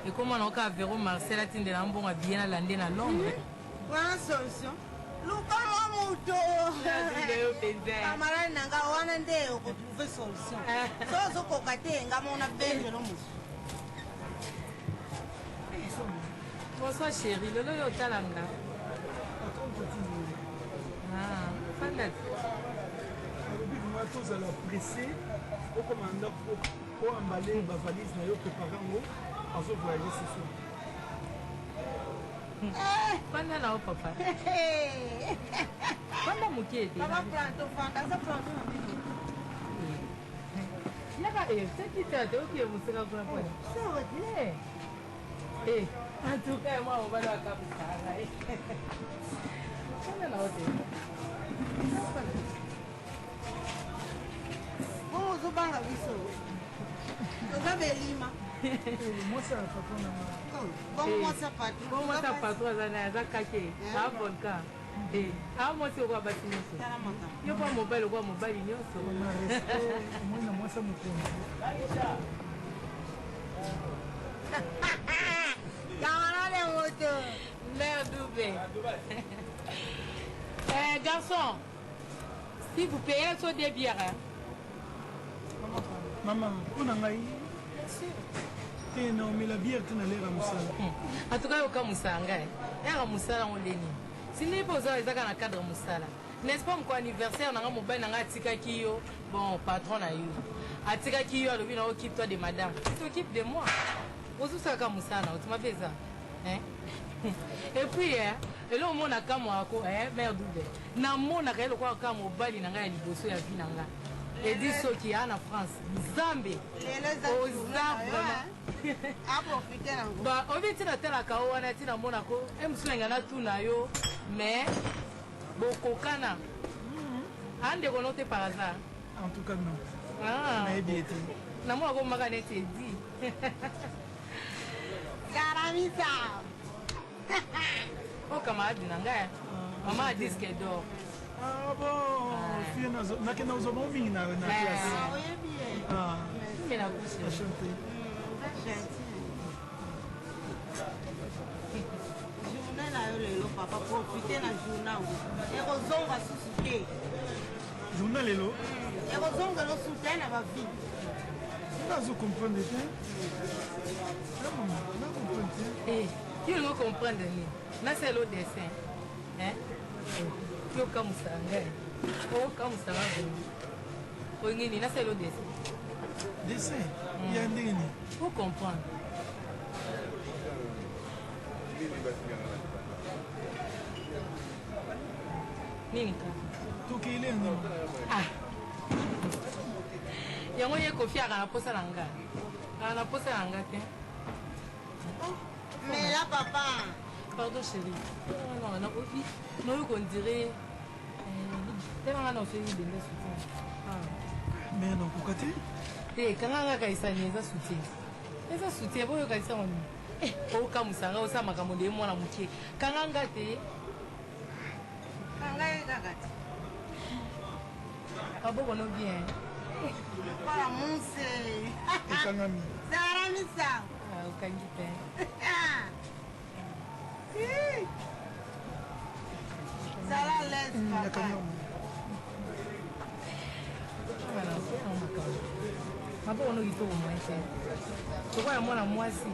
Et comment on a vu Marcel a tenu un bon à bien à l'année à Londres. Voilà solution. Luka mo mutu. Kamara nanga wana nde ko trouver solution. So kokate ngama ona benje no mutu. Bonsoir chérie, le lolo talanga. Ah, fandat. Moi, tous à la pressé, au commandant pour emballer ma valise, na yo préparer en haut, en se voyager ce soir. Fanda na o papa. Fanda mukete. Papa planto fanda, ça planto na bibi. Yaka c'est qui t'a dit que musika kuna kwa. C'est vrai. En tout cas, moi, on va le faire. Vamos zubanga biso. Tozabe lima. Moi ça patron na. Bon moi ça patron. Bon moi ça patron za za kake. Ça volcan. Moi c'est quoi bâtiment ça. Yo pas mobile nyonso. Moi na moi ça mukonzi. Camarade moto. Mère double. Garçon, s'il vous plaît, il faut des bières. Maman, on a maï. Non, mais la bière, tu n'as l'air à Moussala. En tout cas, il y a Moussala. Il y a Moussala, on l'est. Si nous posons les accords dans le cadre de Moussala, n'est-ce pas mon anniversaire, on a un mobile, on a un tika kiyo, bon, patron a eu. A tika kiyo, on occupe-toi de madame. Tu t'occupes de moi. Ozu saka musana, tu m'as fait ça. Hein? Et puis, et là, on a comme moi, mère double. Na mona kaelo kwa kama obali na ngai liboso ya vie na nga. Et dit ce qui a en France, Zambé. Aux arbres. A profiter nango. Ba, obiti na tela ka wana tina mona ko, emsulenga na tuna yo, mais bokokana. Ande konote par hasard. En tout cas non. Ah. Mais bien été. Na mona ko magane te dit. Garamisa. Oh, camarade Nanga. Maman a dit ce qu'elle dort. Ah bon, n'a que nous avons mis dans la classe. Ah oui, bien. Ah, mais la bouche. Enchanté. Journée na yo lelo papa profiter na journée. Ekozonga susu te. Journée lelo. Ekozonga no susu na ba vie. Vous comprenez bien? Eh, tu ne comprends pas. C'est le dessin. Hein? Tu es comme ça. Oh, comme ça. C'est le dessin. Dessin? Il y a un déni. Faut comprendre. Nini ka? Tukile nini? Ah. Yango ye kofi akana posa na nga. Akana posa na nga te. Mais là papa. Pardon chérie. Non, non, kofi. Non, on dirait. Tellement on a fait une de mes soutiens. Ah. Pourquoi tu Eh, quand on a kaisa ni eza soutien. Eza soutien boyo kaisa on. Eh, o kamusanga o sama kamode mwana mukie. Quand on gate. Kanga gagati. Abo kono bien. Para munse. Ekangami. Zara misa. Ah, o kangi pe. Zara les papa. Mapo ono gito mo ese. Tokwa mwana mwasi.